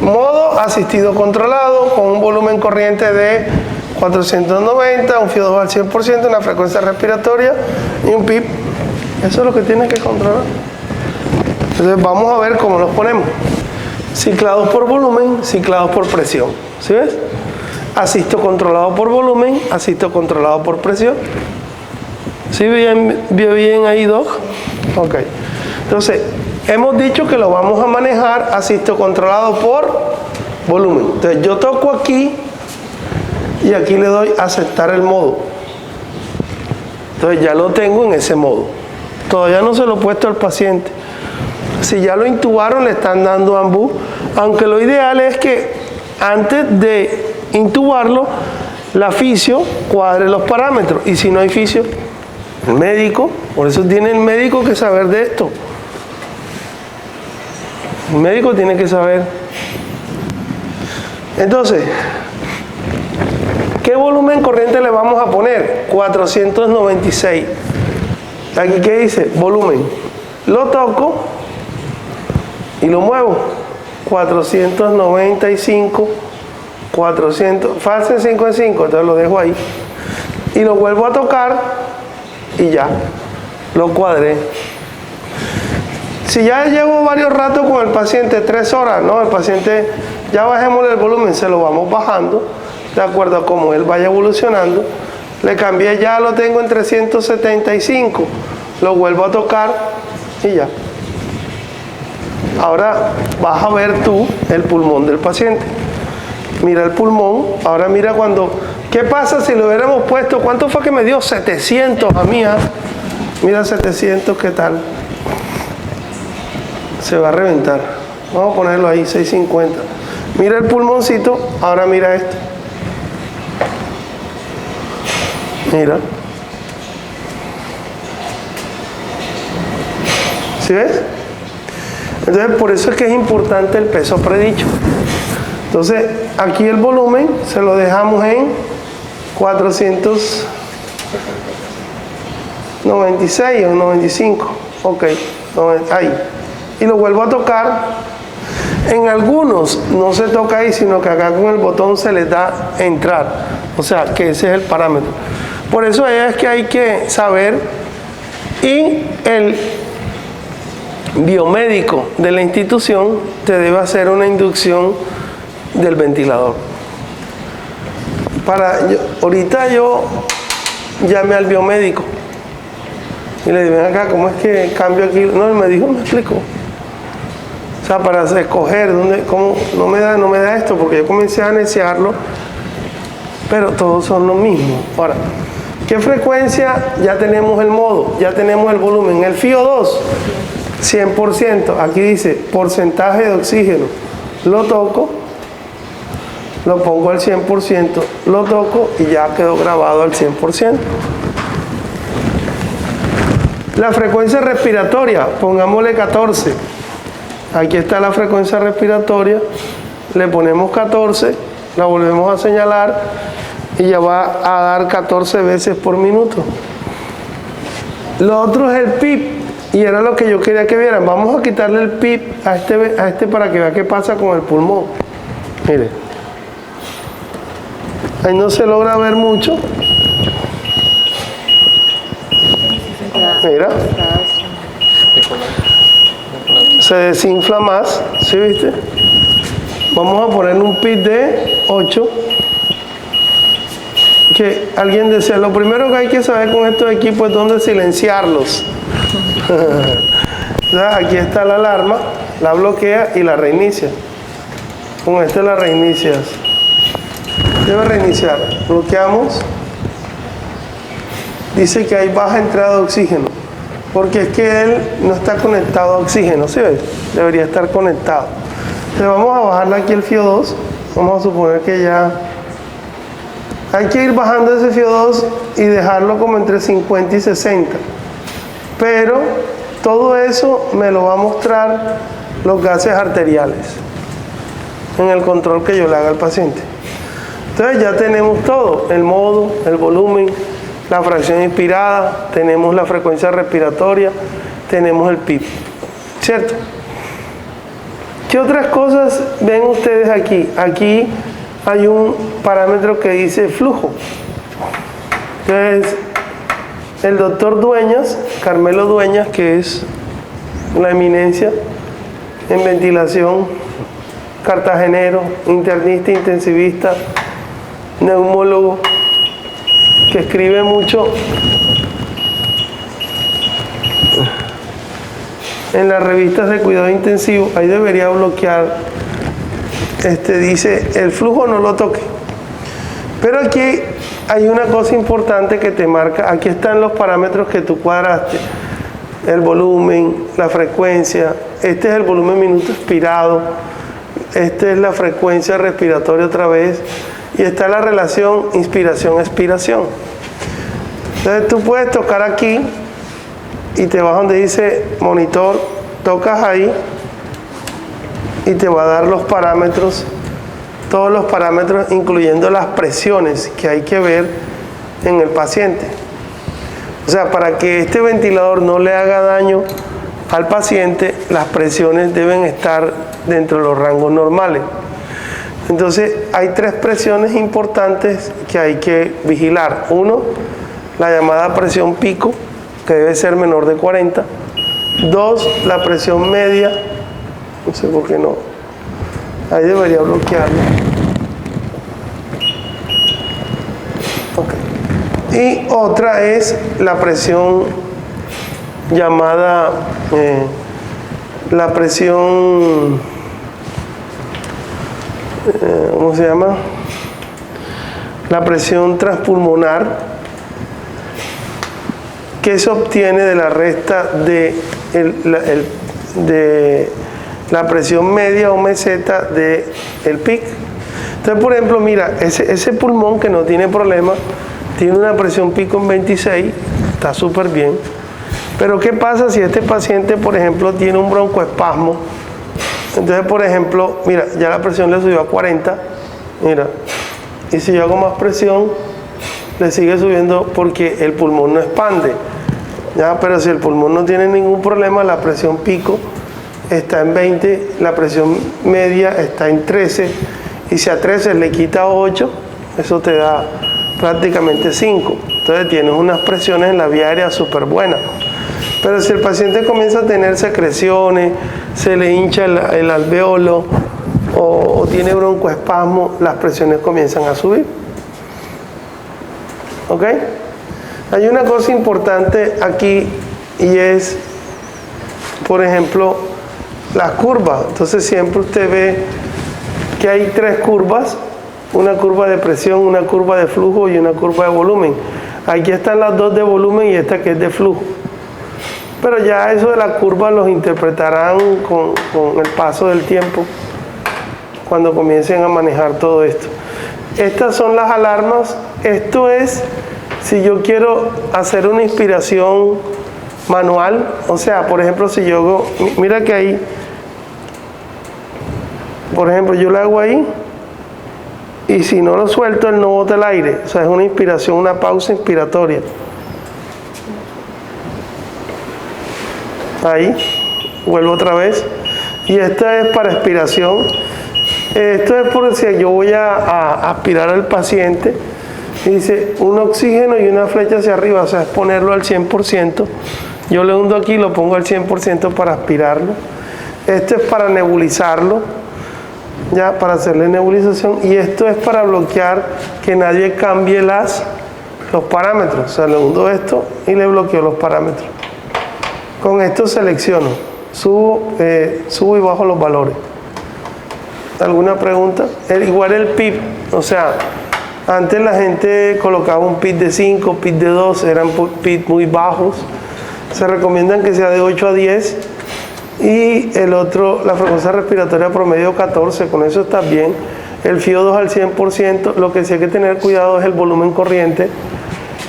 Modo asistido controlado con un volumen corriente de 490, un FIO2 al 100%, una frecuencia respiratoria y un PIB. Eso es lo que tiene que controlar. Entonces vamos a ver cómo los ponemos. Ciclados por volumen, ciclados por presión. ¿Sí ves? Asisto controlado por volumen, asisto controlado por presión. ¿Sí vio bien ahí, Doc? Ok. Entonces, hemos dicho que lo vamos a manejar asisto controlado por volumen. Entonces, yo toco aquí y aquí le doy a aceptar el modo. Entonces, ya lo tengo en ese modo. Todavía no se lo he puesto al paciente. Si ya lo intubaron, le están dando ambú, aunque lo ideal es que antes de intubarlo, la fisio cuadre los parámetros, y si no hay fisio, el médico, por eso tiene el médico que saber de esto. El médico tiene que saber. Entonces, ¿qué volumen corriente le vamos a poner? 496. Aquí, ¿qué dice? Volumen. Lo toco y lo muevo. 495, 400, fase 5 en 5, entonces lo dejo ahí. Y lo vuelvo a tocar y ya, lo cuadré. Si ya llevo varios ratos con el paciente, 3 horas, ¿no? El paciente, ya bajémosle el volumen, se lo vamos bajando, de acuerdo a cómo él vaya evolucionando. Le cambié, ya lo tengo en 375, lo vuelvo a tocar y ya. Ahora vas a ver tú el pulmón del paciente. Mira el pulmón, ahora mira cuando... ¿Qué pasa si lo hubiéramos puesto? ¿Cuánto fue que me dio? 700 a mí, ¿eh? Mira 700, ¿qué tal? Se va a reventar. Vamos a ponerlo ahí, 650. Mira el pulmoncito, ahora mira esto. Mira. ¿Sí ves? Entonces, por eso es que es importante el peso predicho. Entonces, aquí el volumen se lo dejamos en 496 o 95. Ok, ahí. Y lo vuelvo a tocar. En algunos no se toca ahí, sino que acá con el botón se les da entrar. O sea, que ese es el parámetro. Por eso es que hay que saber, y el biomédico de la institución te debe hacer una inducción del ventilador. Ahorita yo llamé al biomédico y le dije, ven acá, ¿cómo es que cambio aquí? No, él me dijo, me explicó. O sea, para escoger dónde, cómo, no me da esto, porque yo comencé a aneciarlo, pero todos son lo mismo. Ahora, ¿qué frecuencia? Ya tenemos el modo, ya tenemos el volumen. El FiO2, 100%. Aquí dice porcentaje de oxígeno. Lo toco, lo pongo al 100%, lo toco y ya quedó grabado al 100%. La frecuencia respiratoria, pongámosle 14. Aquí está la frecuencia respiratoria, le ponemos 14, la volvemos a señalar y ya va a dar 14 veces por minuto. Lo otro es el PIP, y era lo que yo quería que vieran. Vamos a quitarle el PIP a este para que vea qué pasa con el pulmón. Mire, ahí no se logra ver mucho. Mira, se desinfla más, ¿sí viste? Vamos a poner un PIP de 8. Que alguien decía, lo primero que hay que saber con estos equipos es dónde silenciarlos. Aquí está la alarma, la bloquea y la reinicia. Con este la reinicias. Debe reiniciar. Bloqueamos. Dice que hay baja entrada de oxígeno, porque es que él no está conectado a oxígeno, ¿sí ves? Debería estar conectado. Entonces vamos a bajarle aquí el FiO2. Vamos a suponer que ya... Hay que ir bajando ese FiO2 y dejarlo como entre 50 y 60. Pero todo eso me lo va a mostrar los gases arteriales en el control que yo le haga al paciente. Entonces ya tenemos todo, el modo, el volumen, la fracción inspirada, tenemos la frecuencia respiratoria, tenemos el PIP, ¿cierto? ¿Qué otras cosas ven ustedes aquí? Aquí hay un parámetro que dice flujo. Entonces, el doctor Dueñas, Carmelo Dueñas, que es la eminencia en ventilación, cartagenero, internista, intensivista, neumólogo, que escribe mucho en las revistas de cuidado intensivo. Ahí debería bloquear, dice, el flujo no lo toque. Pero aquí hay una cosa importante que te marca, aquí están los parámetros que tú cuadraste. el volumen, la frecuencia. Este es el volumen minuto expirado. Esta es la frecuencia respiratoria otra vez. Y está la relación inspiración-expiración. Entonces tú puedes tocar aquí y te vas donde dice monitor, tocas ahí y te va a dar los parámetros, todos los parámetros, incluyendo las presiones que hay que ver en el paciente. O sea, para que este ventilador no le haga daño al paciente, las presiones deben estar dentro de los rangos normales. Entonces, hay 3 presiones importantes que hay que vigilar. 1, la llamada presión pico, que debe ser menor de 40. 2, la presión media. No sé por qué no. Ahí debería bloquearlo. Ok. Y otra es la presión llamada, la presión, ¿cómo se llama? La presión transpulmonar, que se obtiene de la resta de la presión media o meseta del PIC. Entonces, por ejemplo, mira, ese pulmón que no tiene problema, tiene una presión pico en 26, está súper bien. Pero ¿qué pasa si este paciente, por ejemplo, tiene un broncoespasmo? Entonces, por ejemplo, mira, ya la presión le subió a 40, mira, y si yo hago más presión, le sigue subiendo porque el pulmón no expande. ¿Ya? Pero si el pulmón no tiene ningún problema, la presión pico está en 20, la presión media está en 13, y si a 13 le quita 8, eso te da prácticamente 5. Entonces tienes unas presiones en la vía aérea súper buenas. Pero si el paciente comienza a tener secreciones, se le hincha el alveolo o tiene broncoespasmo, las presiones comienzan a subir. ¿Ok? Hay una cosa importante aquí y es, por ejemplo, las curvas. Entonces siempre usted ve que hay 3 curvas, una curva de presión, una curva de flujo y una curva de volumen. Aquí están las 2 de volumen y esta que es de flujo. Pero ya eso de la curva los interpretarán con el paso del tiempo, cuando comiencen a manejar todo esto. Estas son las alarmas. Esto es si yo quiero hacer una inspiración manual. O sea, por ejemplo, si yo hago, mira que ahí, por ejemplo, yo lo hago ahí y si no lo suelto, él no bota el aire. O sea, es una inspiración, una pausa inspiratoria. Ahí, vuelvo otra vez. Y esta es para expiración. Esto es por si yo voy a aspirar al paciente. Dice un oxígeno y una flecha hacia arriba, o sea, es ponerlo al 100%. Yo le hundo aquí y lo pongo al 100% para aspirarlo. Esto es para nebulizarlo, ya, para hacerle nebulización. Y esto es para bloquear que nadie cambie los parámetros. O sea, le hundo esto y le bloqueo los parámetros. Con esto selecciono, subo y bajo los valores. ¿Alguna pregunta? Igual el PIP, o sea, antes la gente colocaba un PIP de 5, PIP de 2, eran PIP muy bajos. Se recomiendan que sea de 8 a 10 y el otro, la frecuencia respiratoria promedio 14, con eso está bien. El FIO2 al 100%, lo que sí hay que tener cuidado es el volumen corriente.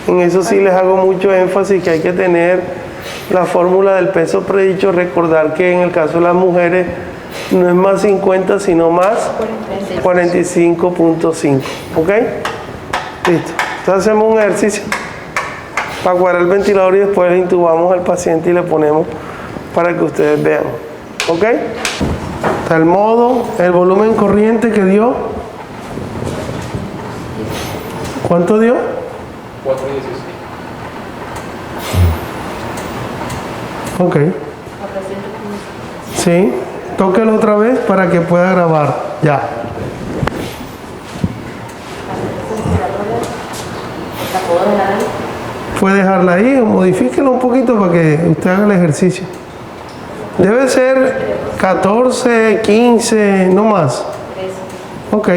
En eso sí les hago mucho énfasis, que hay que tener la fórmula del peso predicho, recordar que en el caso de las mujeres no es más 50 sino más 45.5. ¿Ok? Listo. Entonces hacemos un ejercicio para cuadrar el ventilador y después le intubamos al paciente y le ponemos para que ustedes vean. ¿Ok? Está el modo, el volumen corriente que dio. ¿Cuánto dio? 4.16. Ok. Sí. Tóquelo otra vez para que pueda grabar. Ya. Puede dejarla ahí o modifíquelo un poquito para que usted haga el ejercicio. Debe ser 14, 15, no más. Ok.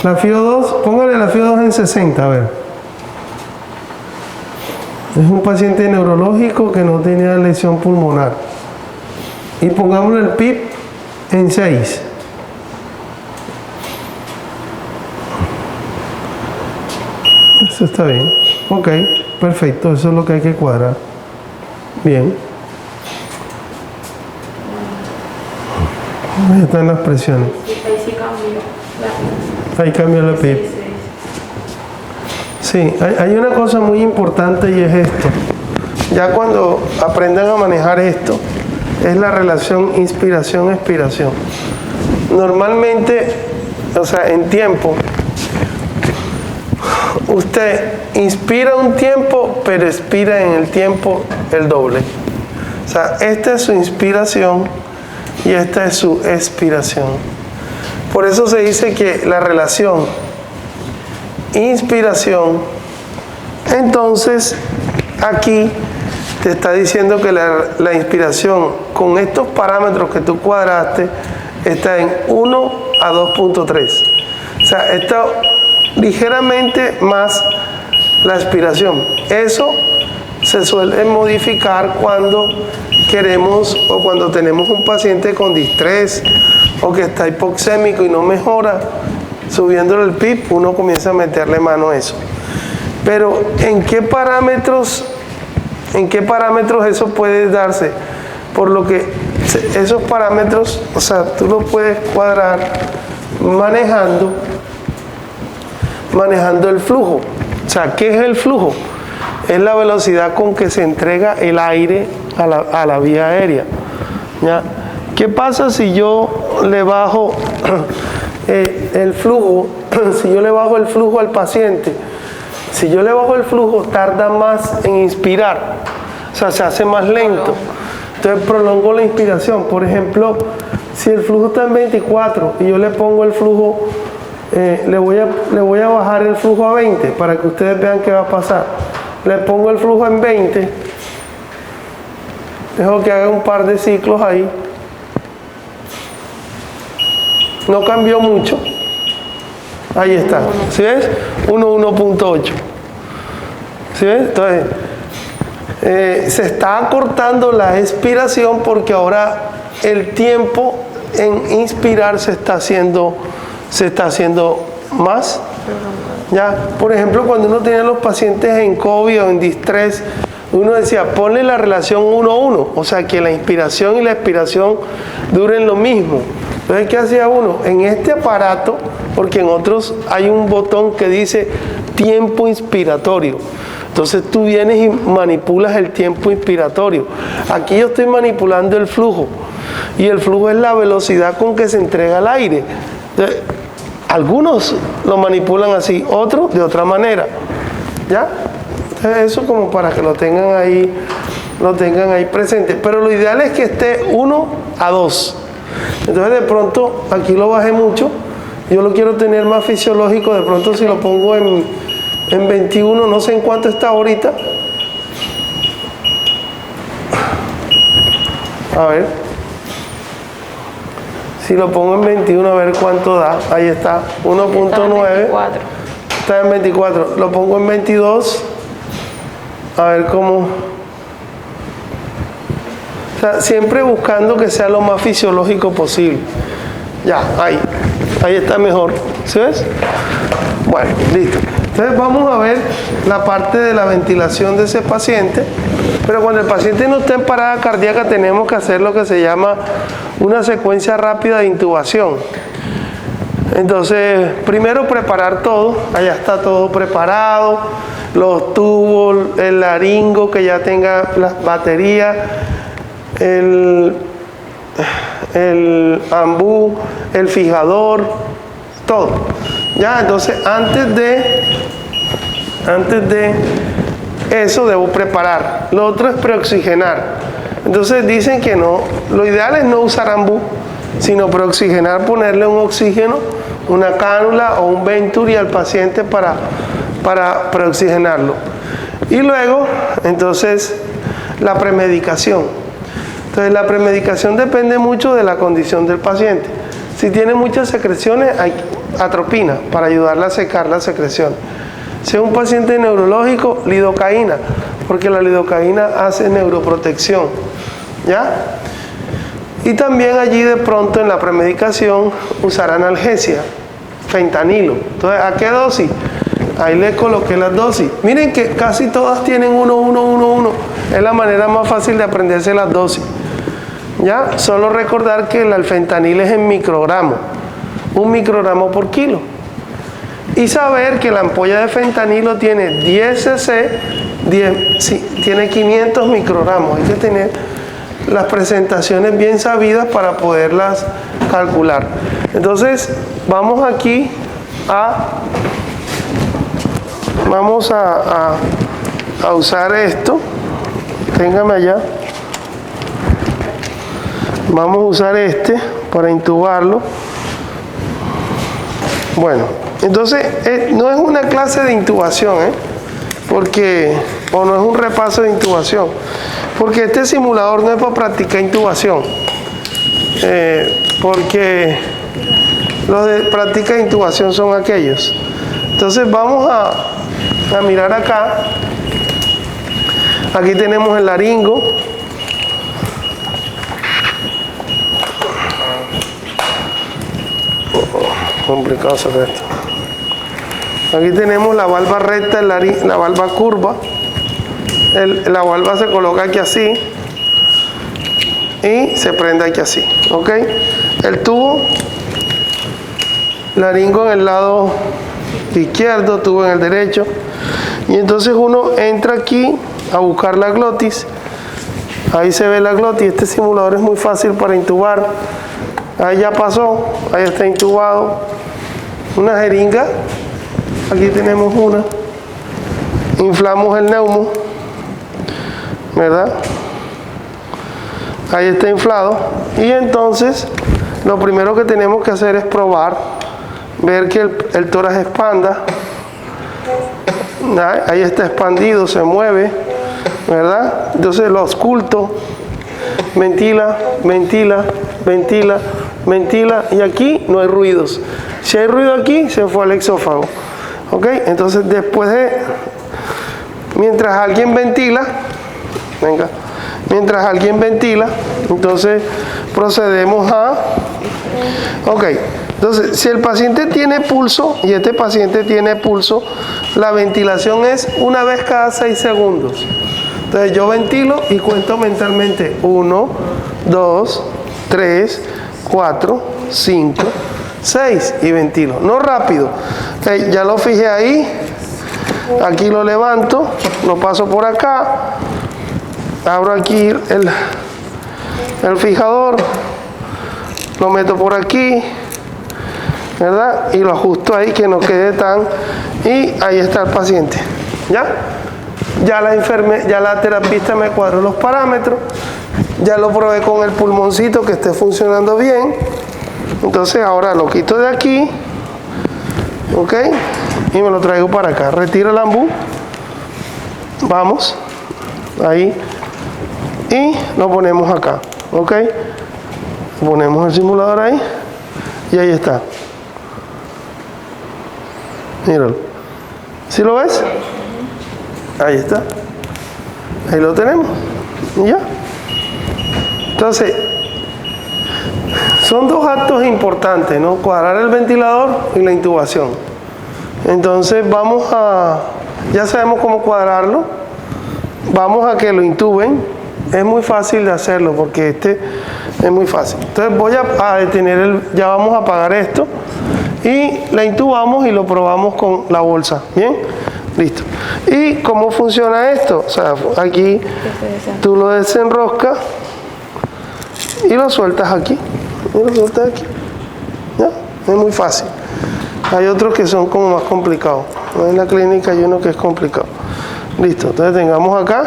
La FIO2, póngale la FIO2 en 60, a ver. Es un paciente neurológico que no tenía lesión pulmonar. Y pongámosle el PIB en 6. Eso está bien. Ok, perfecto. Eso es lo que hay que cuadrar. Bien. Ahí están las presiones. Ahí sí cambió. Ahí cambió la PIB. Sí, hay una cosa muy importante y es esto. Ya cuando aprendan a manejar esto, es la relación inspiración-expiración. Normalmente, o sea, en tiempo, usted inspira un tiempo, pero expira en el tiempo el doble. O sea, esta es su inspiración y esta es su expiración. Por eso se dice que la relación inspiración, entonces aquí te está diciendo que la inspiración con estos parámetros que tú cuadraste está en 1 a 2.3. O sea, está ligeramente más la expiración. Eso se suele modificar cuando queremos o cuando tenemos un paciente con distrés o que está hipoxémico y no mejora. Subiéndole el PIB, uno comienza a meterle mano a eso. Pero ¿en qué parámetros eso puede darse? Por lo que esos parámetros, o sea, tú los puedes cuadrar manejando el flujo. O sea, ¿qué es el flujo? Es la velocidad con que se entrega el aire a la vía aérea. ¿Ya? ¿Qué pasa si yo le bajo el flujo? Si yo le bajo el flujo al paciente, si yo le bajo el flujo, tarda más en inspirar, o sea, se hace más lento. Entonces prolongo la inspiración. Por ejemplo, si el flujo está en 24 y yo le pongo el flujo, le voy a bajar el flujo a 20 para que ustedes vean qué va a pasar. Le pongo el flujo en 20, dejo que haga un par de ciclos ahí. No cambió mucho. Ahí está. ¿Sí ves? 1.8. ¿Sí ves? Entonces, se está acortando la expiración porque ahora el tiempo en inspirar se está haciendo más. Ya, por ejemplo, cuando uno tenía los pacientes en COVID o en distrés, uno decía, ponle la relación 1:1, o sea, que la inspiración y la expiración duren lo mismo. Entonces, ¿qué hacía uno? En este aparato, porque en otros hay un botón que dice tiempo inspiratorio. Entonces tú vienes y manipulas el tiempo inspiratorio. Aquí yo estoy manipulando el flujo. Y el flujo es la velocidad con que se entrega el aire. Entonces, algunos lo manipulan así, otros de otra manera. ¿Ya? Entonces, eso como para que lo tengan ahí presente. Pero lo ideal es que esté 1 a 2. Entonces de pronto, aquí lo bajé mucho, yo lo quiero tener más fisiológico, de pronto si lo pongo en 21, no sé en cuánto está ahorita. A ver. Si lo pongo en 21, a ver cuánto da. Ahí está, 1.9. Está en 24. Lo pongo en 22. A ver cómo. O sea, siempre buscando que sea lo más fisiológico posible. Ya, ahí está mejor. ¿Sí ves? Bueno, listo. Entonces vamos a ver la parte de la ventilación de ese paciente. Pero cuando el paciente no está en parada cardíaca, tenemos que hacer lo que se llama una secuencia rápida de intubación. Entonces, primero preparar todo. Allá está todo preparado. Los tubos, el laringo que ya tenga las baterías, el ambú, el fijador, todo. Ya, entonces antes de eso debo preparar. Lo otro es preoxigenar. Entonces dicen que no, lo ideal es no usar ambú, sino preoxigenar, ponerle un oxígeno, una cánula o un Venturi al paciente para preoxigenarlo. Y luego, entonces, la premedicación. Entonces, la premedicación depende mucho de la condición del paciente. Si tiene muchas secreciones, atropina para ayudarle a secar la secreción. Si es un paciente neurológico, lidocaína, porque la lidocaína hace neuroprotección, ¿ya? Y también allí de pronto en la premedicación usar analgesia, fentanilo. Entonces, ¿a qué dosis? Ahí le coloqué las dosis. Miren que casi todas tienen 1, 1, 1, 1. Es la manera más fácil de aprenderse las dosis. ¿Ya? Solo recordar que el fentanil es en microgramos. 1 microgramo por kilo. Y saber que la ampolla de fentanilo tiene 10 cc, tiene 500 microgramos. Hay que tener las presentaciones bien sabidas para poderlas calcular. Entonces, vamos aquí vamos a usar esto. Téngame allá. Vamos a usar este para intubarlo. Bueno, entonces no es una clase de intubación, o no es un repaso de intubación, porque este simulador no es para practicar intubación, porque los de práctica de intubación son aquellos. Entonces vamos a mirar acá. Aquí tenemos el laringo. Complicado hacer esto. Aquí tenemos la valva recta, la valva curva. La valva se coloca aquí así y se prende aquí así, ¿ok? El tubo, laringo en el lado izquierdo, tubo en el derecho, y entonces uno entra aquí a buscar la glotis. Ahí se ve la glotis. Este simulador es muy fácil para intubar. Ahí ya pasó, ahí está intubado. Una jeringa, aquí tenemos una. Inflamos el neumo, ¿verdad? Ahí está inflado. Y entonces, lo primero que tenemos que hacer es probar, ver que el tórax expanda. Ahí está expandido, se mueve, ¿verdad? Entonces lo ausculto, ventila, ventila, ventila, ventila, y aquí no hay ruidos. Si hay ruido aquí, se fue al exófago. ¿Ok? Entonces después mientras alguien ventila, entonces procedemos ok, entonces si el paciente tiene pulso, y este paciente tiene pulso, la ventilación es una vez cada 6 segundos. Entonces yo ventilo y cuento mentalmente 1, 2, 3, 4, 5, 6 y ventilo, no rápido. Ya lo fijé ahí, aquí lo levanto, lo paso por acá, abro aquí el fijador, lo meto por aquí, ¿verdad? Y lo ajusto ahí que no quede tan, y ahí está el paciente. Ya la terapista me cuadró los parámetros, ya lo probé con el pulmoncito que esté funcionando bien. Entonces ahora lo quito de aquí, ok, y me lo traigo para acá. Retiro el ambú, vamos, ahí, y lo ponemos acá, ok. Ponemos el simulador ahí, y ahí está. Míralo. ¿Sí lo ves? Ahí está. Ahí lo tenemos. Y ya. Entonces, son dos actos importantes, ¿no? Cuadrar el ventilador y la intubación. Entonces ya sabemos cómo cuadrarlo. Vamos a que lo intuben. Es muy fácil de hacerlo porque es muy fácil. Entonces voy a detener ya vamos a apagar esto. Y la intubamos y lo probamos con la bolsa. ¿Bien? Listo. ¿Y cómo funciona esto? O sea, aquí tú lo desenroscas y lo sueltas aquí. Y lo sueltas aquí. ¿Ya? Es muy fácil. Hay otros que son como más complicados. En la clínica hay uno que es complicado. Listo. Entonces tengamos acá.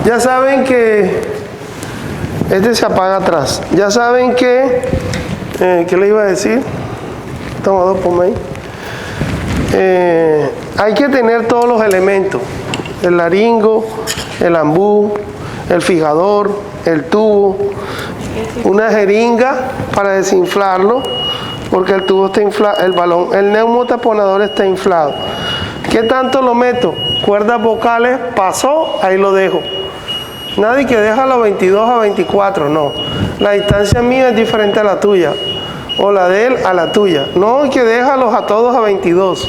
Ya saben que este se apaga atrás. Ya saben que ¿qué le iba a decir? Toma dos, ponme ahí. Hay que tener todos los elementos: el laringo, el ambú, el fijador, el tubo, una jeringa para desinflarlo, porque el tubo está inflado, el neumotaponador está inflado. ¿Qué tanto lo meto? Cuerdas vocales, pasó, ahí lo dejo. Nadie que deja los 22 a 24, no. La distancia mía es diferente a la tuya, o la de él a la tuya. No que déjalos a todos a 22.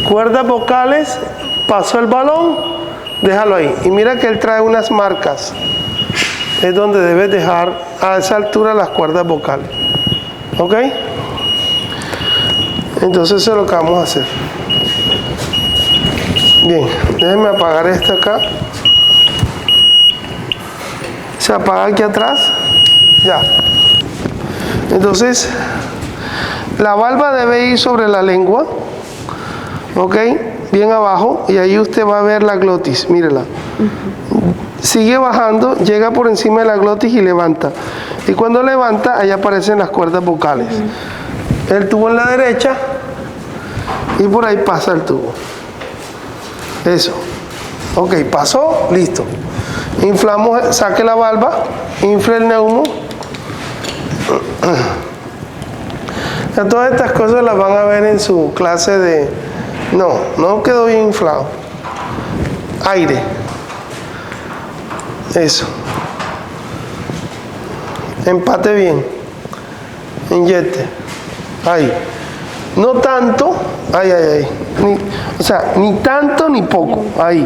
Cuerdas vocales, pasó el balón, déjalo ahí. Y mira que él trae unas marcas. Es donde debes dejar a esa altura las cuerdas vocales. ¿Ok? Entonces eso es lo que vamos a hacer. Bien, déjenme apagar esta acá. Se apaga aquí atrás. Ya. Entonces, la valva debe ir sobre la lengua. ¿Ok? Bien abajo. Y ahí usted va a ver la glotis. Mírela. Sigue bajando, llega por encima de la glotis y levanta. Y cuando levanta, ahí aparecen las cuerdas vocales. El tubo en la derecha y por ahí pasa el tubo. Eso. Ok, pasó, listo. Inflamos, saque la valva, infle el neumo. Todas estas cosas las van a ver en su clase de... No quedó bien inflado. Aire. Eso. Empate bien. Inyecte. Ahí. No tanto. Ahí. Ni tanto ni poco. Ahí.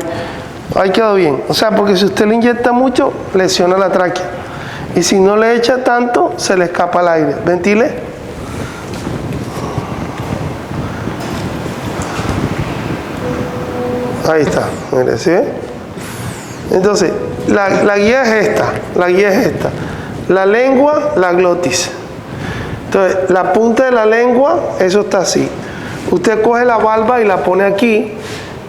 Ahí quedó bien. O sea, porque si usted le inyecta mucho, lesiona la tráquea. Y si no le echa tanto, se le escapa el aire. Ventile. Ahí está. Mire, ¿sí? Entonces, la guía es esta. La lengua, la glotis. Entonces, la punta de la lengua, eso está así. Usted coge la valva y la pone aquí.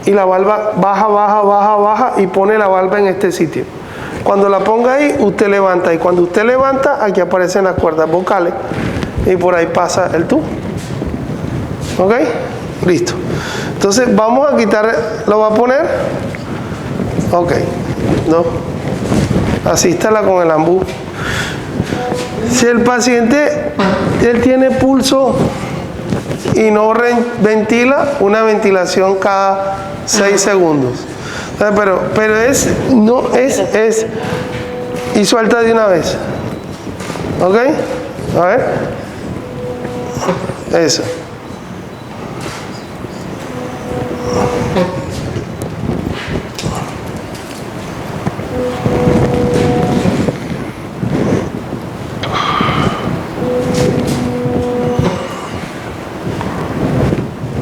Y la valva baja y pone la valva en este sitio. Cuando la ponga ahí, usted levanta. Y cuando usted levanta, aquí aparecen las cuerdas vocales. Y por ahí pasa el tubo. ¿Ok? Listo. Entonces, vamos a quitar, ¿lo va a poner? Ok. No. Asístala con el ambú. Si el paciente, él tiene pulso y no ventila, una ventilación cada 6 segundos. Pero es y suelta de una vez. ¿Ok? A ver. Eso.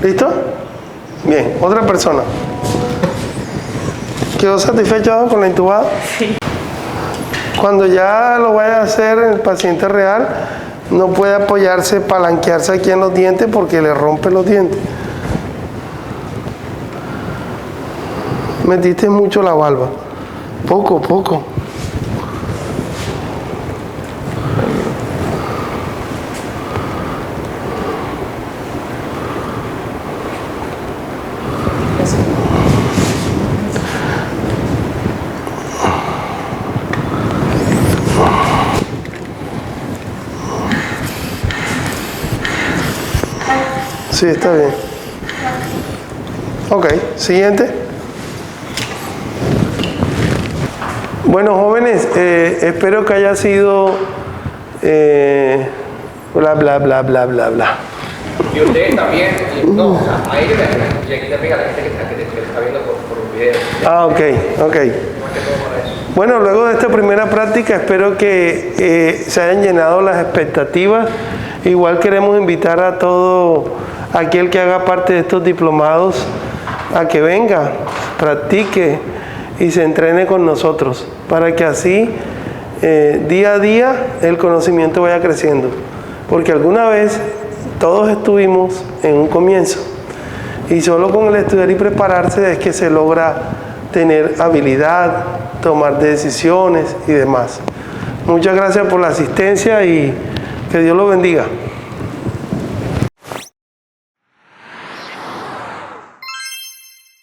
¿Listo? Bien, otra persona. ¿Quedó satisfecho con la intubada? Sí. Cuando ya lo vaya a hacer en el paciente real, no puede apoyarse, palanquearse aquí en los dientes porque le rompe los dientes. Metiste mucho la valva. Poco. Sí, está bien. Ok, siguiente. Bueno, jóvenes, espero que haya sido bla, bla, bla, bla, bla, bla. Y ustedes también, no, a ellos y aquí también a la gente que está viendo por un video. Ah, ok. Bueno, luego de esta primera práctica espero que se hayan llenado las expectativas. Igual queremos invitar a todo aquel que haga parte de estos diplomados a que venga, practique y se entrene con nosotros para que así día a día el conocimiento vaya creciendo. Porque alguna vez todos estuvimos en un comienzo y solo con el estudiar y prepararse es que se logra tener habilidad, tomar decisiones y demás. Muchas gracias por la asistencia y que Dios los bendiga.